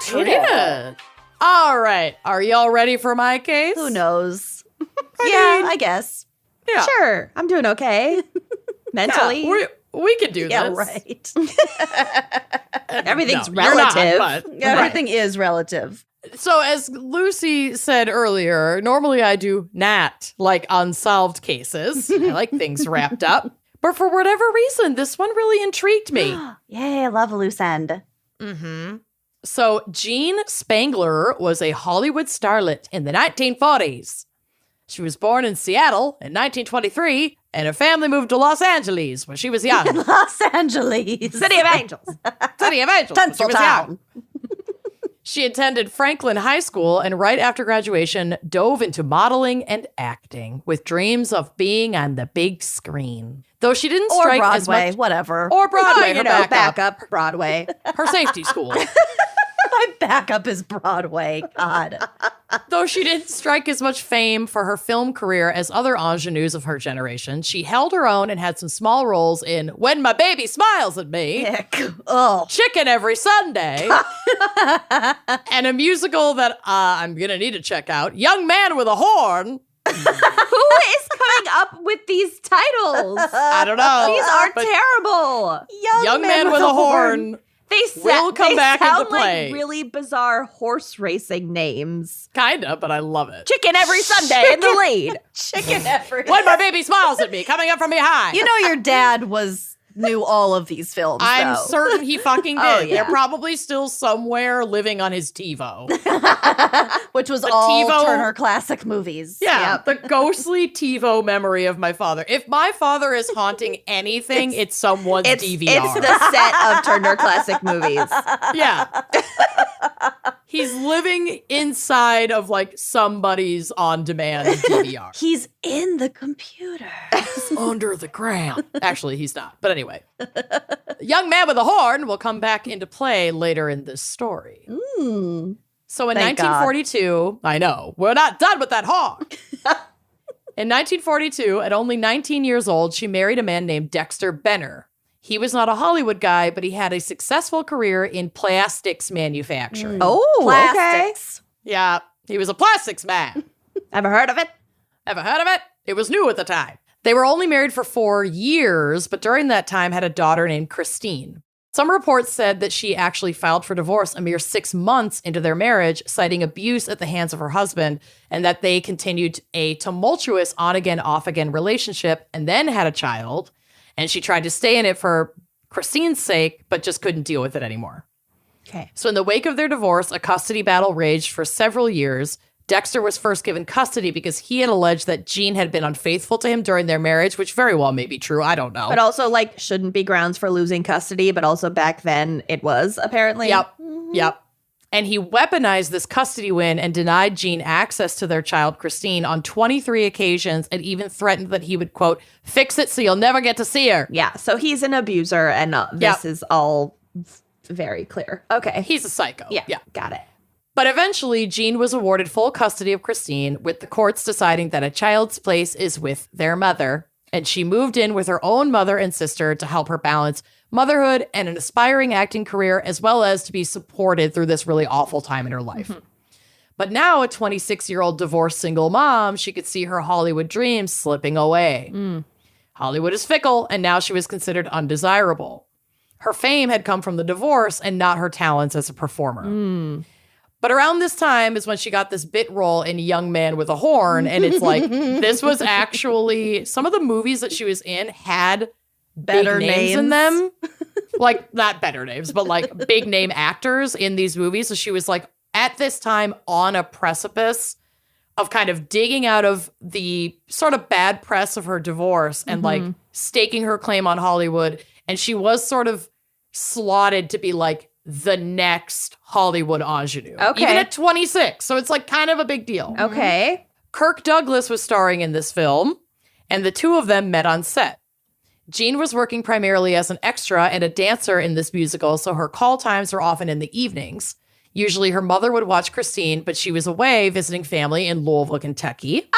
Treat it. All right. Are y'all ready for my case? Who knows? I guess. Yeah. Sure, I'm doing okay. Mentally. Yeah, we can do Yeah, this. right. Everything's No, you're not, relative. but- Everything is relative. So as Lucy said earlier, normally I do not like unsolved cases. I like things wrapped up. But for whatever reason, this one really intrigued me. Yay, I love a loose end. So Jean Spangler was a Hollywood starlet in the 1940s. She was born in Seattle in 1923, and her family moved to Los Angeles when she was young. Los Angeles. City of Angels. City of Angels. when she was Tinseltown. young. She attended Franklin High School and right after graduation dove into modeling and acting with dreams of being on the big screen. Though she didn't Or strike as Broadway, much... whatever. Or Broadway, her backup. backup Broadway. Her safety school. My backup is Broadway. God. Though she didn't strike as much fame for her film career as other ingenues of her generation, she held her own and had some small roles in When My Baby Smiles at Me, Ick. Oh. Chicken Every Sunday, and a musical that I'm going to need to check out, Young Man with a Horn. Who is coming up with these titles? I don't know. These are but terrible. Young Man with a Horn. Will come back into sound play. like really bizarre horse racing names. Kinda, but I love it. Chicken Every Sunday in the lead. Chicken every. When My Baby Smiles at Me, coming up from behind. You know your dad knew all of these films, I'm though. certain he fucking did. Oh, yeah. They're probably still somewhere living on his TiVo. Which was The all TiVo Turner Classic Movies. Yeah, Yep. the ghostly TiVo memory of my father. If my father is haunting anything, it's someone's DVR. It's the set of Turner Classic Movies. Yeah. He's living inside of like somebody's on-demand DVR. He's in the computer. Under the ground. Actually, he's not. But anyway. Young man with a horn will come back into play later in this story. So in Thank 1942, I know, we're not done with that horn. In 1942, at only 19 years old, she married a man named Dexter Benner. He was not a Hollywood guy, but he had a successful career in plastics manufacturing. Oh, Plastics. Yeah, he was a plastics man. Ever heard of it? Ever heard of it? It was new at the time. They were only married for 4 years, but during that time had a daughter named Christine. Some reports said that she actually filed for divorce a mere 6 months into their marriage, citing abuse at the hands of her husband, and that they continued a tumultuous on-again, off-again relationship and then had a child. And she tried to stay in it for Christine's sake, but just couldn't deal with it anymore. Okay. So in the wake of their divorce, a custody battle raged for several years. Dexter was first given custody because he had alleged that Jean had been unfaithful to him during their marriage, which very well may be true. I don't know. But also, like, shouldn't be grounds for losing custody, but also back then it was, apparently. Yep. And he weaponized this custody win and denied Jean access to their child, Christine, on 23 occasions and even threatened that he would, quote, fix it so you'll never get to see her. Yeah, so he's an abuser, and this is all very clear. Okay. He's a psycho. Yeah, got it. But eventually, Jean was awarded full custody of Christine, with the courts deciding that a child's place is with their mother. And she moved in with her own mother and sister to help her balance motherhood and an aspiring acting career, as well as to be supported through this really awful time in her life. But now, a 26-year-old divorced single mom, she could see her Hollywood dreams slipping away. Hollywood is fickle, and now she was considered undesirable. Her fame had come from the divorce and not her talents as a performer. But around this time is when she got this bit role in Young Man with a Horn, and it's like, this was actually, some of the movies that she was in had Better big names in names. them. Like, not better names, but like big name actors in these movies. So she was like, at this time, on a precipice of kind of digging out of the sort of bad press of her divorce and like staking her claim on Hollywood. And she was sort of slotted to be like the next Hollywood ingenue. Okay. Even at 26. So it's like kind of a big deal. Okay. Kirk Douglas was starring in this film, and the two of them met on set. Jean was working primarily as an extra and a dancer in this musical, so her call times were often in the evenings. Usually her mother would watch Christine, but she was away visiting family in Louisville, Kentucky.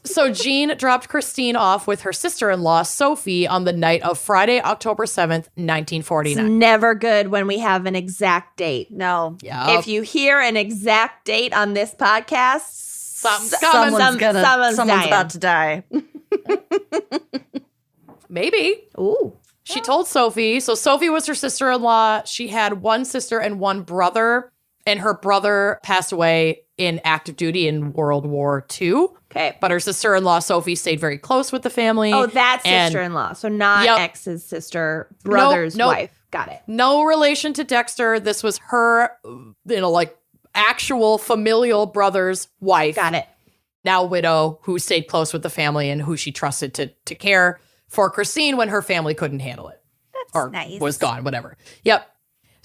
So Jean dropped Christine off with her sister-in-law, Sophie, on the night of Friday, October 7th, 1949. It's never good when we have an exact date. No. Yeah. If you hear an exact date on this podcast, Something's coming. someone's dying. about to die. Maybe. Ooh. She told Sophie. So Sophie was her sister-in-law. She had one sister and one brother, and her brother passed away in active duty in World War II. Okay. But her sister-in-law, Sophie, stayed very close with the family. Oh, that's and sister-in-law. So not Yep. ex's sister, brother's Nope. wife. Got it. No relation to Dexter. This was her, like actual familial brother's wife. Got it. Now widow, who stayed close with the family and who she trusted to care for Christine when her family couldn't handle it. Or nice. was gone, whatever. Yep.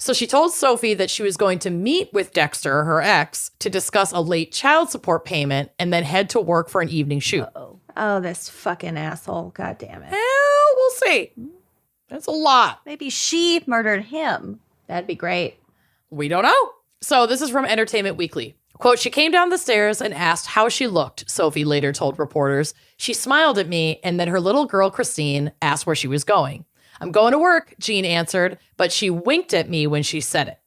So she told Sophie that she was going to meet with Dexter, her ex, to discuss a late child support payment and then head to work for an evening shoot. Oh, this fucking asshole. God damn it. Well, we'll see. That's a lot. Maybe she murdered him. That'd be great. We don't know. So this is from Entertainment Weekly. Quote, she came down the stairs and asked how she looked, Sophie later told reporters. She smiled at me, and then her little girl, Christine, asked where she was going. I'm going to work, Jean answered, but she winked at me when she said it.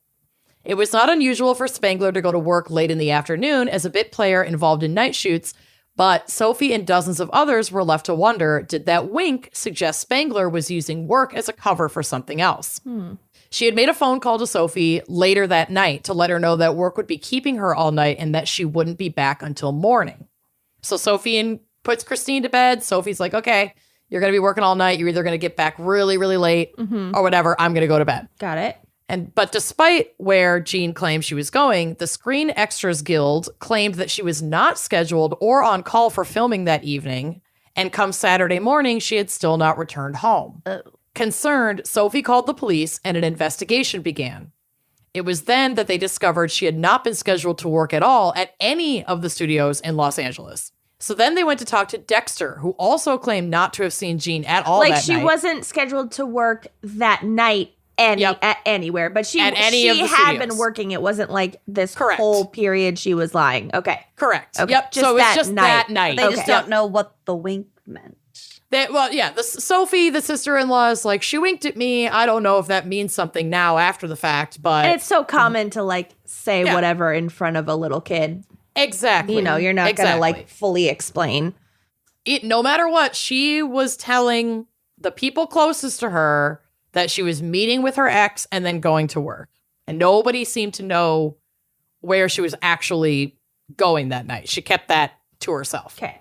It was not unusual for Spangler to go to work late in the afternoon as a bit player involved in night shoots, but Sophie and dozens of others were left to wonder, did that wink suggest Spangler was using work as a cover for something else? She had made a phone call to Sophie later that night to let her know that work would be keeping her all night and that she wouldn't be back until morning. So Sophie puts Christine to bed. Sophie's like, okay, you're going to be working all night. You're either going to get back really, really late or whatever. I'm going to go to bed. Got it. But despite where Jean claimed she was going, the Screen Extras Guild claimed that she was not scheduled or on call for filming that evening. And come Saturday morning, she had still not returned home. Concerned, Sophie called the police and an investigation began. It was then that they discovered she had not been scheduled to work at all at any of the studios in Los Angeles. So then they went to talk to Dexter, who also claimed not to have seen Jean at all Like that she night. wasn't scheduled to work that night at anywhere, but she At any of the had studios. been working. It wasn't like this Correct. whole period she was lying. Okay. Correct. Okay. Yep. Just so it's that just night. that night. They just Okay. don't know what the wink meant. Sophie, the sister-in-law, is like, she winked at me. I don't know if that means something now after the fact, but And it's so common to like say Yeah. whatever in front of a little kid. exactly. You know, you're not going to like fully explain. No matter what, she was telling the people closest to her that she was meeting with her ex and then going to work. And nobody seemed to know where she was actually going that night. She kept that to herself. Okay.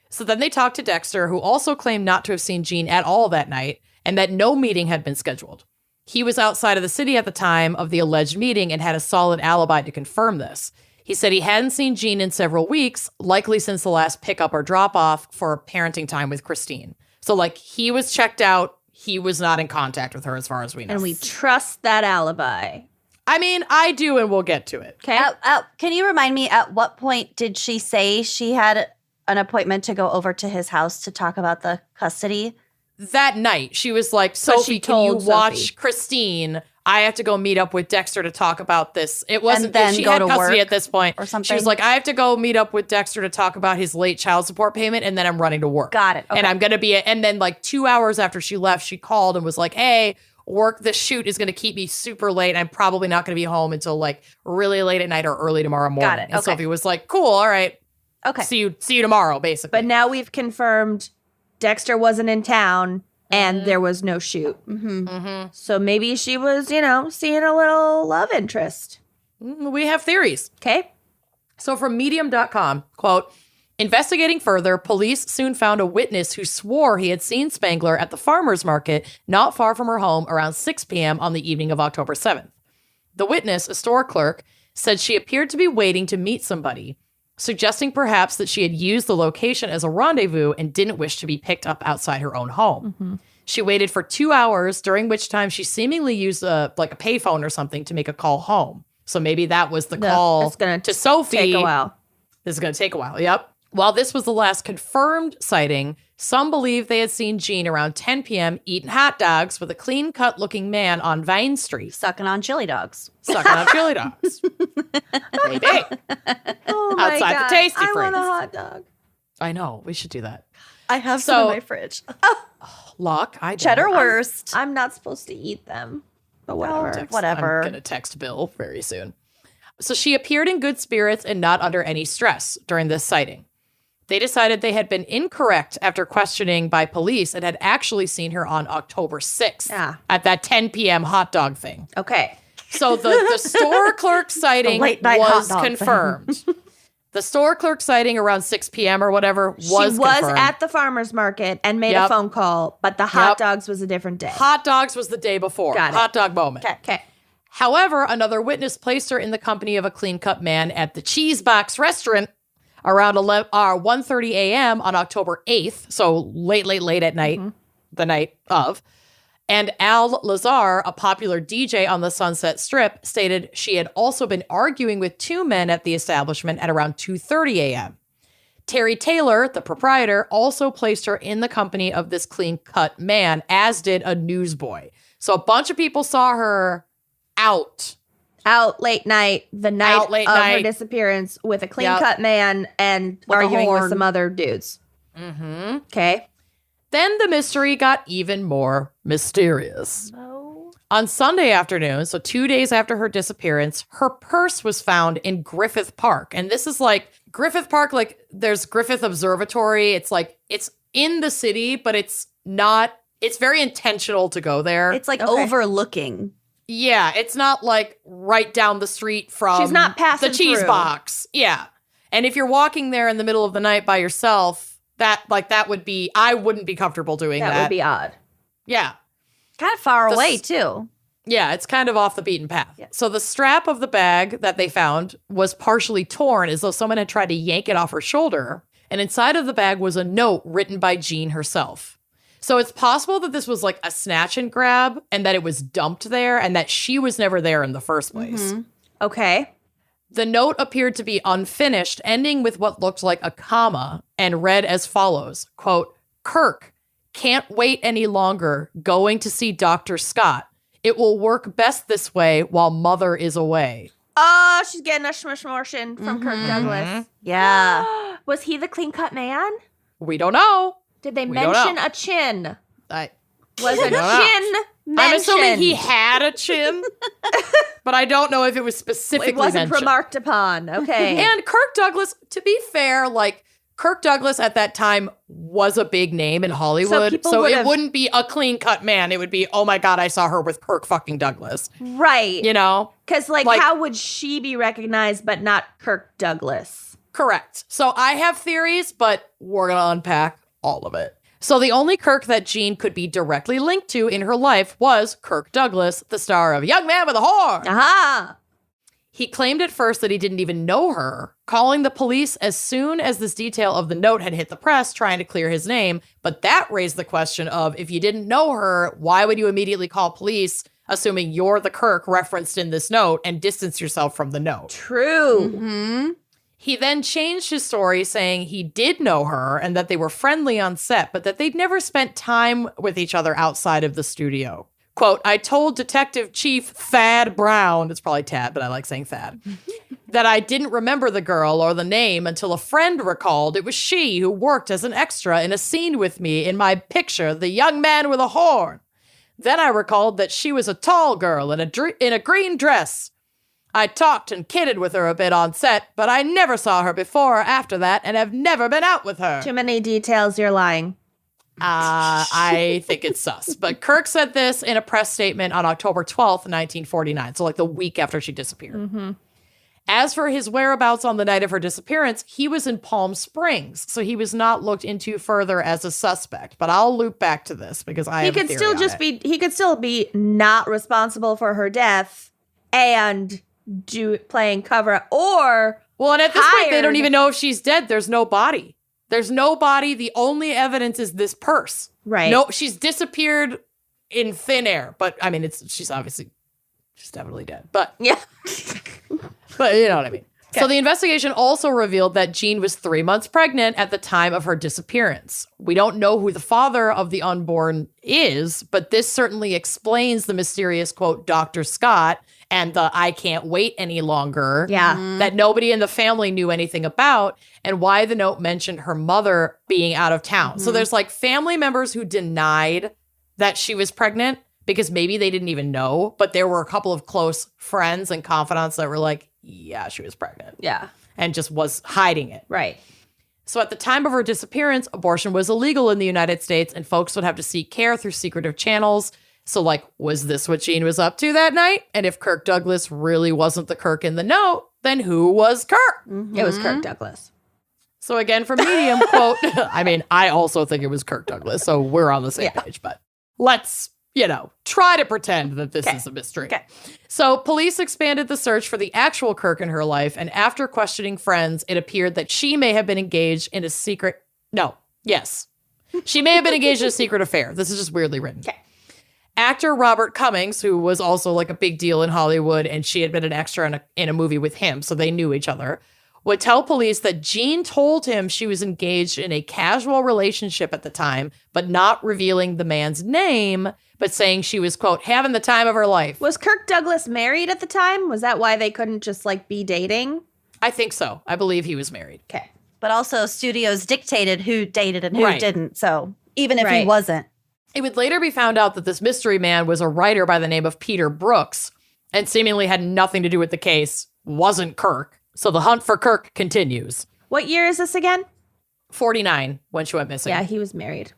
So then they talked to Dexter, who also claimed not to have seen Jean at all that night and that no meeting had been scheduled. He was outside of the city at the time of the alleged meeting and had a solid alibi to confirm this. He said he hadn't seen Jean in several weeks, likely since the last pickup or drop off for parenting time with Christine. So like he was checked out. He was not in contact with her as far as we know. And we trust that alibi. I mean, I do, and we'll get to it. Okay. Can you remind me, at what point did she say she had an appointment to go over to his house to talk about the custody? That night, she was like, Sophie, can you told watch Sophie. Christine? I have to go meet up with Dexter to talk about this. It wasn't then that she go had to custody work at this point. or She something? was like, I have to go meet up with Dexter to talk about his late child support payment, and then I'm running to work. Got it. Okay. And I'm going to be, and then like 2 hours after she left, she called and was like, hey, this shoot is going to keep me super late. I'm probably not going to be home until like really late at night or early tomorrow morning. Got it. And Okay. Sophie was like, cool, all right. Okay. See you tomorrow, basically. But now we've confirmed Dexter wasn't in town and there was no shoot. Mm-hmm. So maybe she was, seeing a little love interest. We have theories. Okay. So from medium.com, quote, investigating further, police soon found a witness who swore he had seen Spangler at the farmer's market not far from her home around 6 p.m. on the evening of October 7th. The witness, a store clerk, said she appeared to be waiting to meet somebody, suggesting perhaps that she had used the location as a rendezvous and didn't wish to be picked up outside her own home. Mm-hmm. She waited for 2 hours, during which time she seemingly used a payphone or something to make a call home. So maybe that was the call it's gonna to Sophie. Take a while. This is going to take a while. Yep. While this was the last confirmed sighting, some believe they had seen Jean around 10 p.m. eating hot dogs with a clean-cut looking man on Vine Street. Sucking on chili dogs. Sucking on chili dogs. Maybe. Oh my Outside the God. Tasty I want a Freeze. hot dog. I know. We should do that. I have So- some in my fridge. Luck. I don't. Cheddar worst. I'm not supposed to eat them. But whatever. Whatever. I'm going to text Bill very soon. So she appeared in good spirits and not under any stress during this sighting. They decided they had been incorrect after questioning by police and had actually seen her on October 6th at that 10 p.m. hot dog thing. Okay. So the store clerk sighting late night was hot dog thing. confirmed. The store clerk sighting around 6 p.m. or whatever was She was confirmed. at the farmer's market and made a Yep. phone call, but the hot Yep. dogs was a different day. Hot dogs was the day before. Got it. Hot dog moment. Okay. However, another witness placed her in the company of a clean-cut man at the Cheese Box restaurant around 1:30 a.m. on October 8th, so late at night, the night of. And Al Lazar, a popular DJ on the Sunset Strip, stated she had also been arguing with two men at the establishment at around 2:30 a.m. Terry Taylor, the proprietor, also placed her in the company of this clean-cut man, as did a newsboy. So a bunch of people saw her out late night, the night Out late of her night. disappearance with a clean-cut man and With a arguing with horn. some other dudes. Mm-hmm. Okay. Then the mystery got even more mysterious. On Sunday afternoon, so 2 days after her disappearance, her purse was found in Griffith Park. And this is like Griffith Park, like there's Griffith Observatory. It's like, it's in the city, but it's not, it's very intentional to go there. It's like Okay. overlooking. Yeah, it's not like right down the street from She's not passing the cheese through. box. Yeah. And if you're walking there in the middle of the night by yourself, that would be, I wouldn't be comfortable doing that. That would be odd. Yeah. Kind of far The away, s- too. Yeah, it's kind of off the beaten path. Yeah. So the strap of the bag that they found was partially torn as though someone had tried to yank it off her shoulder. And inside of the bag was a note written by Jean herself. So it's possible that this was like a snatch and grab and that it was dumped there and that she was never there in the first place. Okay. The note appeared to be unfinished, ending with what looked like a comma and read as follows, quote, Kirk, can't wait any longer, going to see Dr. Scott. It will work best this way while mother is away. Oh, she's getting a shmushmortion from Kirk Douglas. Yeah. Was he the clean-cut man? We don't know. Did they We don't mention know. a chin? I Was a don't know. chin mentioned? I'm assuming he had a chin, but I don't know if it was specifically It wasn't mentioned. remarked upon. Okay. And Kirk Douglas, to be fair, like Kirk Douglas at that time was a big name in Hollywood, people so it would've- wouldn't be a clean-cut man. It would be, oh my God, I saw her with Kirk fucking Douglas. Right. You know? Because, like, like- how would she be recognized but not Kirk Douglas? Correct. So I have theories, but we're going to unpack all of it. So the only Kirk that Jean could be directly linked to in her life was Kirk Douglas, the star of Young Man with a Horn. Aha! He claimed at first that he didn't even know her, calling the police as soon as this detail of the note had hit the press, trying to clear his name. But that raised the question of, if you didn't know her, why would you immediately call police, assuming you're the Kirk referenced in this note, and distance yourself from the note? True. He then changed his story, saying he did know her and that they were friendly on set, but that they'd never spent time with each other outside of the studio. Quote, I told Detective Chief Thad Brown, it's probably Tad, but I like saying Thad, that I didn't remember the girl or the name until a friend recalled it was she who worked as an extra in a scene with me in my picture, The Young Man with a Horn. Then I recalled that she was a tall girl in a green dress. I talked and kidded with her a bit on set, but I never saw her before or after that and have never been out with her. Too many details, you're lying. I think it's sus. But Kirk said this in a press statement on October 12th, 1949, so like the week after she disappeared. As for his whereabouts on the night of her disappearance, he was in Palm Springs, so he was not looked into further as a suspect. But I'll loop back to this because I He have a could theory still on just it. be he could still be not responsible for her death and playing cover up, or Well, and at this point, they hired. don't even know if she's dead. There's no body. There's no body. The only evidence is this purse. right. No, she's disappeared in thin air. But I mean, she's definitely dead. But Yeah. But you know what I mean. So the investigation also revealed that Jean was 3 months pregnant at the time of her disappearance. We don't know who the father of the unborn is, but this certainly explains the mysterious, quote, Dr. Scott and the I can't wait any longer Yeah. that nobody in the family knew anything about, and why the note mentioned her mother being out of town. So there's like family members who denied that she was pregnant because maybe they didn't even know, but there were a couple of close friends and confidants that were like, yeah, she was pregnant, Yeah. and just was hiding it. Right. So at the time of her disappearance, abortion was illegal in the United States, and folks would have to seek care through secretive channels. So, like, was this what Jean was up to that night? And if Kirk Douglas really wasn't the Kirk in the note, then who was Kirk? It was Kirk Douglas. So again, from Medium, quote, I mean, I also think it was Kirk Douglas, so we're on the same page, but let's, try to pretend that this is a mystery. Okay. So police expanded the search for the actual Kirk in her life, and after questioning friends, it appeared that she may have been engaged in a secret, she may have been engaged in a secret affair. This is just weirdly written. Okay. Actor Robert Cummings, who was also like a big deal in Hollywood, and she had been an extra in a movie with him, so they knew each other, would tell police that Jean told him she was engaged in a casual relationship at the time, but not revealing the man's name, but saying she was, quote, having the time of her life. Was Kirk Douglas married at the time? Was that why they couldn't just like be dating? I think so. I believe he was married. Okay. But also studios dictated who dated and who Right. didn't. So even if he Right. wasn't. It would later be found out that this mystery man was a writer by the name of Peter Brooks and seemingly had nothing to do with the case, wasn't Kirk. So the hunt for Kirk continues. What year is this again? 49 when she went missing. Yeah, he was married.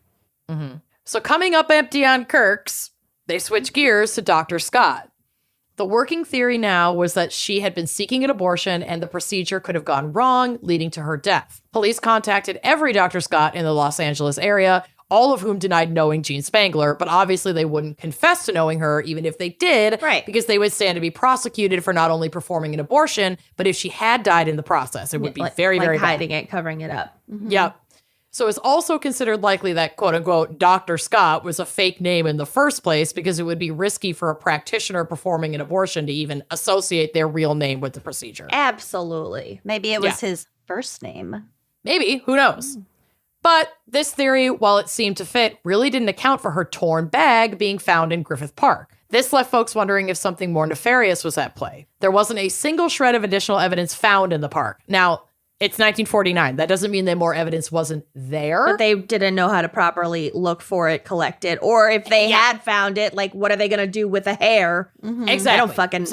So coming up empty on Kirk's, they switch gears to Dr. Scott. The working theory now was that she had been seeking an abortion and the procedure could have gone wrong, leading to her death. Police contacted every Dr. Scott in the Los Angeles area, all of whom denied knowing Jean Spangler, but obviously they wouldn't confess to knowing her, even if they did, Right. because they would stand to be prosecuted for not only performing an abortion, but if she had died in the process, it would be very, like very bad. hiding it, covering it up. Yep. So it's also considered likely that, quote unquote, Dr. Scott was a fake name in the first place because it would be risky for a practitioner performing an abortion to even associate their real name with the procedure. Absolutely. Maybe it was his first name. Maybe, who knows? But this theory, while it seemed to fit, really didn't account for her torn bag being found in Griffith Park. This left folks wondering if something more nefarious was at play. There wasn't a single shred of additional evidence found in the park. Now, it's 1949. That doesn't mean that more evidence wasn't there. But they didn't know how to properly look for it, collect it. Or if they had found it, like, what are they going to do with the hair? Exactly. I don't fucking...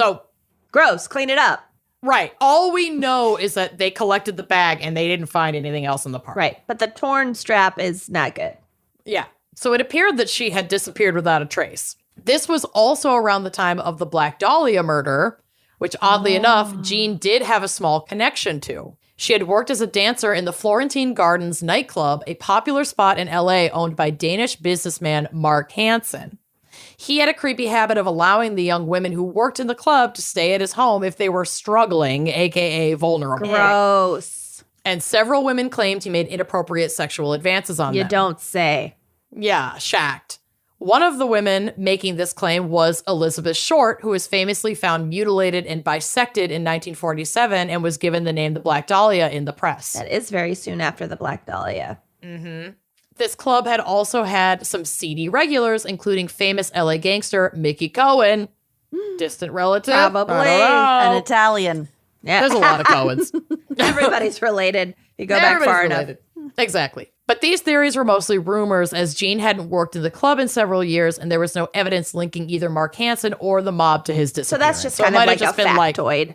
gross. Clean it up. Right. All we know is that they collected the bag and they didn't find anything else in the park. Right. But the torn strap is not good. Yeah. So it appeared that she had disappeared without a trace. This was also around the time of the Black Dahlia murder, which oddly enough, Jean did have a small connection to. She had worked as a dancer in the Florentine Gardens nightclub, a popular spot in LA owned by Danish businessman Mark Hansen. He had a creepy habit of allowing the young women who worked in the club to stay at his home if they were struggling, aka vulnerable. Gross. And several women claimed he made inappropriate sexual advances on them. You don't say. Yeah, shacked. One of the women making this claim was Elizabeth Short, who was famously found mutilated and bisected in 1947 and was given the name the Black Dahlia in the press. That is very soon after the Black Dahlia. This club had also had some seedy regulars, including famous LA gangster Mickey Cohen, distant relative. Probably. I don't know. An Italian. Yeah. There's a lot of Cohens. Everybody's related. You go back far Everybody's enough. related. Exactly. But these theories were mostly rumors, as Jean hadn't worked in the club in several years, and there was no evidence linking either Mark Hansen or the mob to his So disappearance. that's just it kind of might like have a factoid.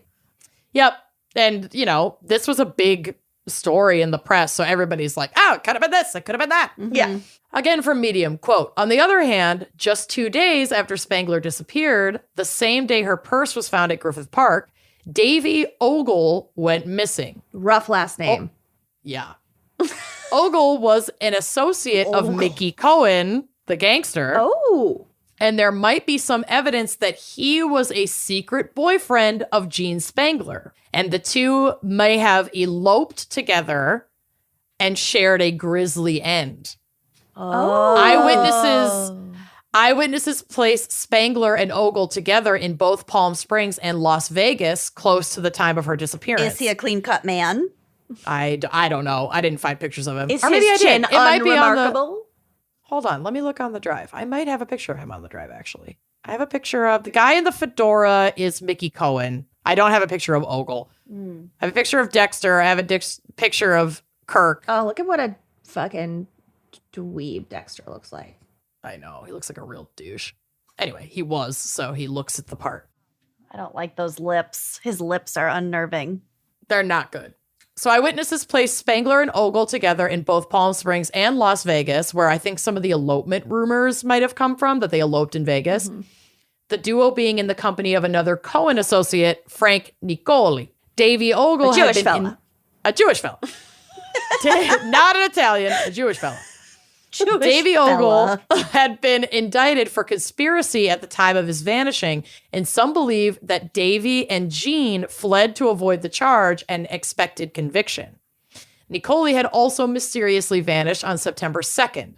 Yep. And, you know, this was a big story in the press, so everybody's like, oh, it could have been this, it could have been that. Yeah. Again from Medium, quote, on the other hand, just 2 days after Spangler disappeared, the same day her purse was found at Griffith Park, Davy Ogle went missing. Rough last name. Yeah. Ogle was an associate of Mickey Cohen, the gangster. Oh. And there might be some evidence that he was a secret boyfriend of Jean Spangler. And the two may have eloped together and shared a grisly end. Eyewitnesses placed Spangler and Ogle together in both Palm Springs and Las Vegas close to the time of her disappearance. Is he a clean-cut man? I don't know. I didn't find pictures of him. Is Or maybe I his did. chin It might be on the- unremarkable? Hold on. Let me look on the drive. I might have a picture of him on the drive, actually. I have a picture of the guy in the fedora is Mickey Cohen. I don't have a picture of Ogle. I have a picture of Dexter. I have a picture of Kirk. Oh, look at what a fucking dweeb Dexter looks like. I know. He looks like a real douche. Anyway, he was, so he looks at the part. I don't like those lips. His lips are unnerving. They're not good. So eyewitnesses placed Spangler and Ogle together in both Palm Springs and Las Vegas, where I think some of the elopement rumors might have come from, that they eloped in Vegas. The duo being in the company of another Cohen associate, Frank Nicoli. Davy Ogle A had Jewish been fella. a Jewish fella. Not an Italian, a Jewish fella. Davy Ogle had been indicted for conspiracy at the time of his vanishing, and some believe that Davy and Jean fled to avoid the charge and expected conviction. Nicoli had also mysteriously vanished on September 2nd.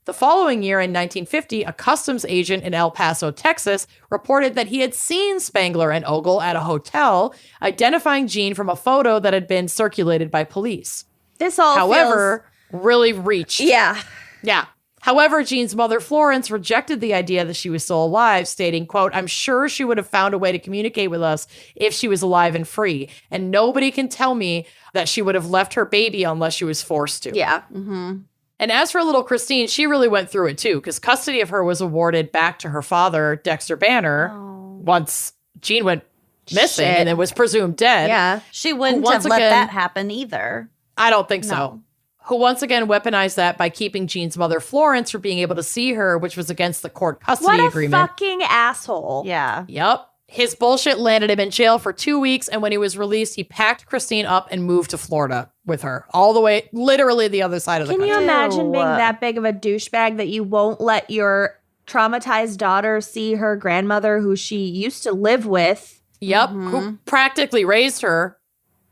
The following year, in 1950, a customs agent in El Paso, Texas, reported that he had seen Spangler and Ogle at a hotel, identifying Jean from a photo that had been circulated by police. This all However, really reached. Yeah. Yeah. However, Jean's mother, Florence, rejected the idea that she was still alive, stating, quote, I'm sure she would have found a way to communicate with us if she was alive and free. And nobody can tell me that she would have left her baby unless she was forced to. Yeah. And as for little Christine, she really went through it too, because custody of her was awarded back to her father, Dexter Banner, once Jean went missing Shit. and then was presumed dead. Yeah. She wouldn't Once have let again- that happen either. I don't think so. No. Who once again weaponized that by keeping Jean's mother, Florence, from being able to see her, which was against the court custody What a agreement. fucking asshole. Yeah. Yep. His bullshit landed him in jail for 2 weeks, and when he was released, he packed Christine up and moved to Florida with her, all the way, literally the other side of the Can country. you imagine being Ew. that big of a douchebag that you won't let your traumatized daughter see her grandmother who she used to live with? Yep. Who practically raised her.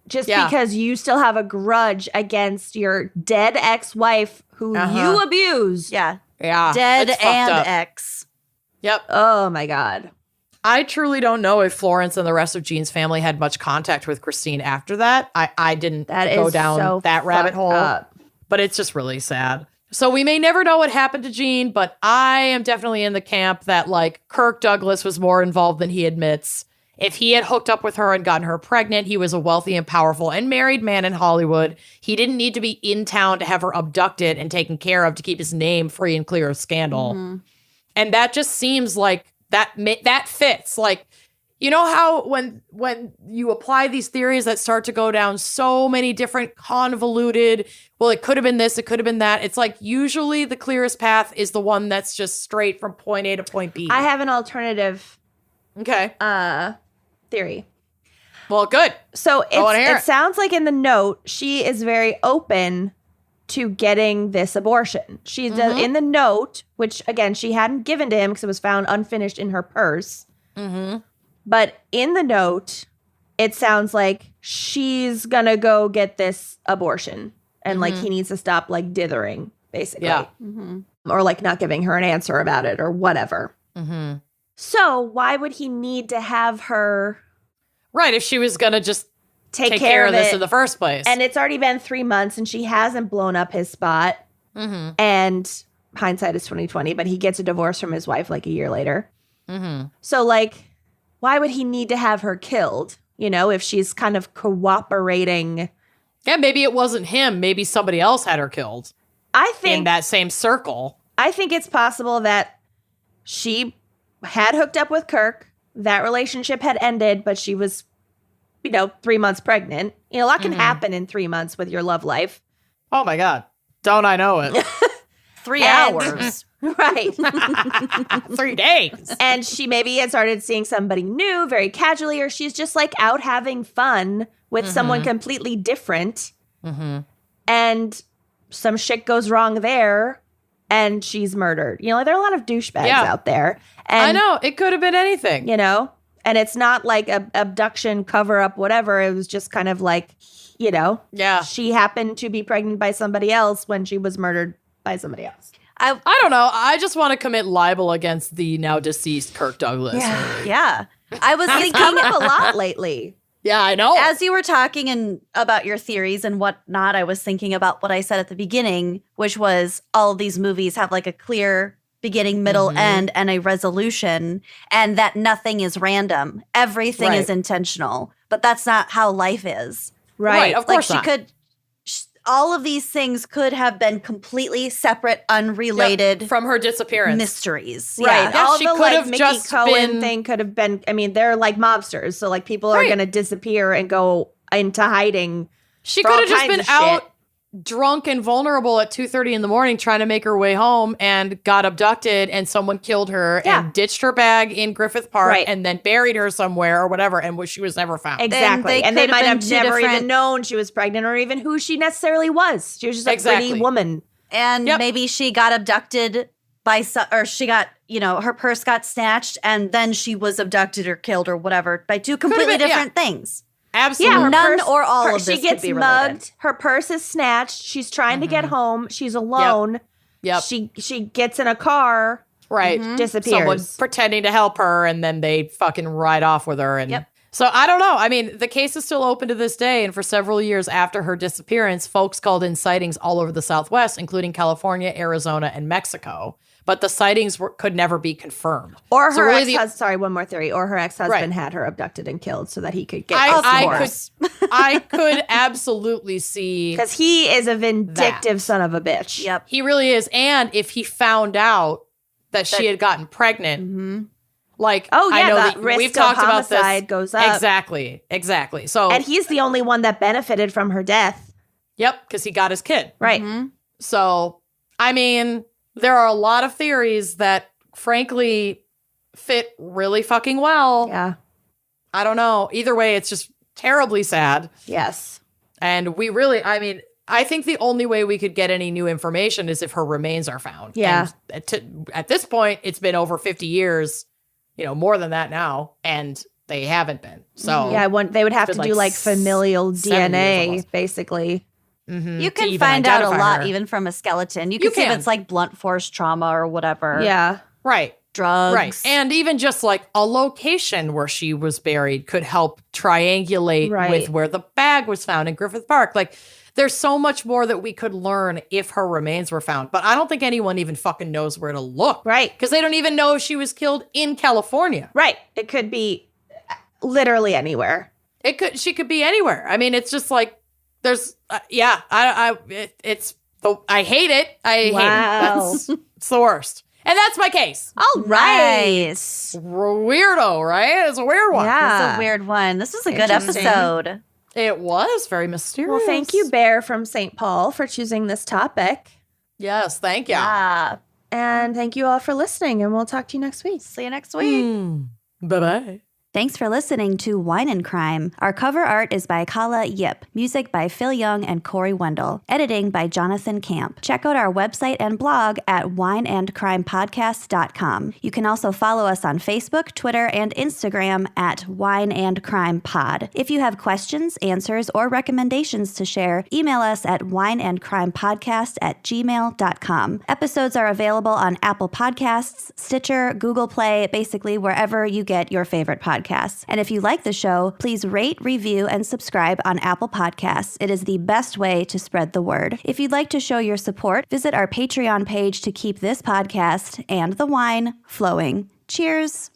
just Yeah. because you still have a grudge against your dead ex-wife who you abused. Yeah. Yeah. Dead it's fucked and up. ex. Yep. Oh my God. I truly don't know if Florence and the rest of Jean's family had much contact with Christine after that. I didn't That go is down so that rabbit fucked hole, up. but it's just really sad. So we may never know what happened to Jean, but I am definitely in the camp that like Kirk Douglas was more involved than he admits. If he had hooked up with her and gotten her pregnant, he was a wealthy and powerful and married man in Hollywood. He didn't need to be in town to have her abducted and taken care of to keep his name free and clear of scandal. And that just seems like that fits. Like, you know how when you apply these theories that start to go down so many different convoluted, well, it could have been this, it could have been that. It's like usually the clearest path is the one that's just straight from point A to point B. I have an alternative Okay. theory. Well, good. So wanna hear it it. sounds like in the note, she is very open to getting this abortion. She does in the note, which again, she hadn't given to him because it was found unfinished in her purse. But in the note, it sounds like she's gonna go get this abortion. And like he needs to stop like dithering, basically. Yeah. Or like not giving her an answer about it or whatever. So why would he need to have her Right. If she was going to just take care of this it? in the first place. And it's already been 3 months and she hasn't blown up his spot. And hindsight is 2020, but he gets a divorce from his wife like a year later. So like, why would he need to have her killed? You know, if she's kind of cooperating. Yeah, maybe it wasn't him. Maybe somebody else had her killed I in think that same circle. I think it's possible that she had hooked up with Kirk. That relationship had ended, but she was, 3 months pregnant. A lot can happen in 3 months with your love life. Oh my God. Don't I know it? 3 And- hours. Right. 3 days. And she maybe had started seeing somebody new very casually, or she's just like out having fun with someone completely different. And some shit goes wrong there and she's murdered. There are a lot of douchebags out there. And, I know. It could have been anything. And it's not like a abduction, cover up, whatever. It was just kind of like, Yeah. she happened to be pregnant by somebody else when she was murdered by somebody else. I don't know. I just want to commit libel against the now deceased Kirk Douglas. Yeah. I was He's thinking come up a lot lately. Yeah, I know. as you were talking about your theories and whatnot, I was thinking about what I said at the beginning, which was all of these movies have like a clear beginning, middle, end, and a resolution, and that nothing is random. Everything Right. is intentional, but that's not how life is. Right, of course like not. all of these things could have been completely separate, unrelated from her disappearance. mysteries. Right. Yeah, All she the could like have Mickey just Cohen been- thing could have been, they're like mobsters. So like people are Right. going to disappear and go into hiding. She for could all have just kinds been of out shit. drunk and vulnerable at 2:30 in the morning trying to make her way home and got abducted and someone killed her Yeah. and ditched her bag in Griffith Park Right. and then buried her somewhere or whatever and she was never found. Exactly. And they could have might have been two never different- even known she was pregnant or even who she necessarily was. She was just a Exactly. pretty woman. And Yep. maybe she got abducted or she got, her purse got snatched and then she was abducted or killed or whatever by two completely been, yeah. different things. Absolutely. Yeah, her None purse- or all of she this could gets be related. mugged. Her purse is snatched. She's trying to get home. She's alone. Yep. She gets in a car, Right. disappears. Someone pretending to help her and then they fucking ride off with her. And Yep. so I don't know. I mean, the case is still open to this day. And for several years after her disappearance, folks called in sightings all over the Southwest, including California, Arizona, and Mexico. But the sightings could never be confirmed. Or So her really ex-husband, sorry, one more theory. Or her ex-husband Right. had her abducted and killed so that he could get I could absolutely see because he is a vindictive son of a bitch. Yep. he really is. And if he found out that she had gotten pregnant, like, Oh, yeah, I know that that risk we've of talked about this. homicide goes up. Exactly. So, And he's the only one that benefited from her death. yep, because he got his kid. Right. So, I mean, there are a lot of theories that, frankly, fit really fucking well. Yeah. I don't know. Either way, it's just terribly sad. Yes. And we really, I mean, I think the only way we could get any new information is if her remains are found. Yeah. And at this point, it's been over 50 years, more than that now. And they haven't been. So Yeah, they would have to Been do like familial 7 years DNA, almost. basically. You to can even find out a identify lot her. even from a skeleton. You can see if can. it's like blunt force trauma or whatever. Yeah. Right. Drugs. Right. And even just like a location where she was buried could help triangulate Right. with where the bag was found in Griffith Park. Like there's so much more that we could learn if her remains were found. But I don't think anyone even fucking knows where to look. Right. Because they don't even know if she was killed in California. Right. It could be literally anywhere. She could be anywhere. I mean, it's just like there's I hate it. I hate it. It's the worst. And that's my case. All right. Nice. Weirdo, right? It's a weird one. Yeah. It's a weird one. This was a good Interesting. episode. It was very mysterious. Well, thank you, Bear from St. Paul, for choosing this topic. Yes, thank you. Yeah. And thank you all for listening, and we'll talk to you next week. See you next week. Bye-bye. Thanks for listening to Wine and Crime. Our cover art is by Kala Yip, music by Phil Young and Corey Wendell, editing by Jonathan Camp. Check out our website and blog at wineandcrimepodcast.com. You can also follow us on Facebook, Twitter, and Instagram at Wine and Crime Pod. If you have questions, answers, or recommendations to share, email us at wineandcrimepodcast@gmail.com. Episodes are available on Apple Podcasts, Stitcher, Google Play, basically wherever you get your favorite podcasts. And if you like the show, please rate, review, and subscribe on Apple Podcasts. It is the best way to spread the word. If you'd like to show your support, visit our Patreon page to keep this podcast and the wine flowing. Cheers!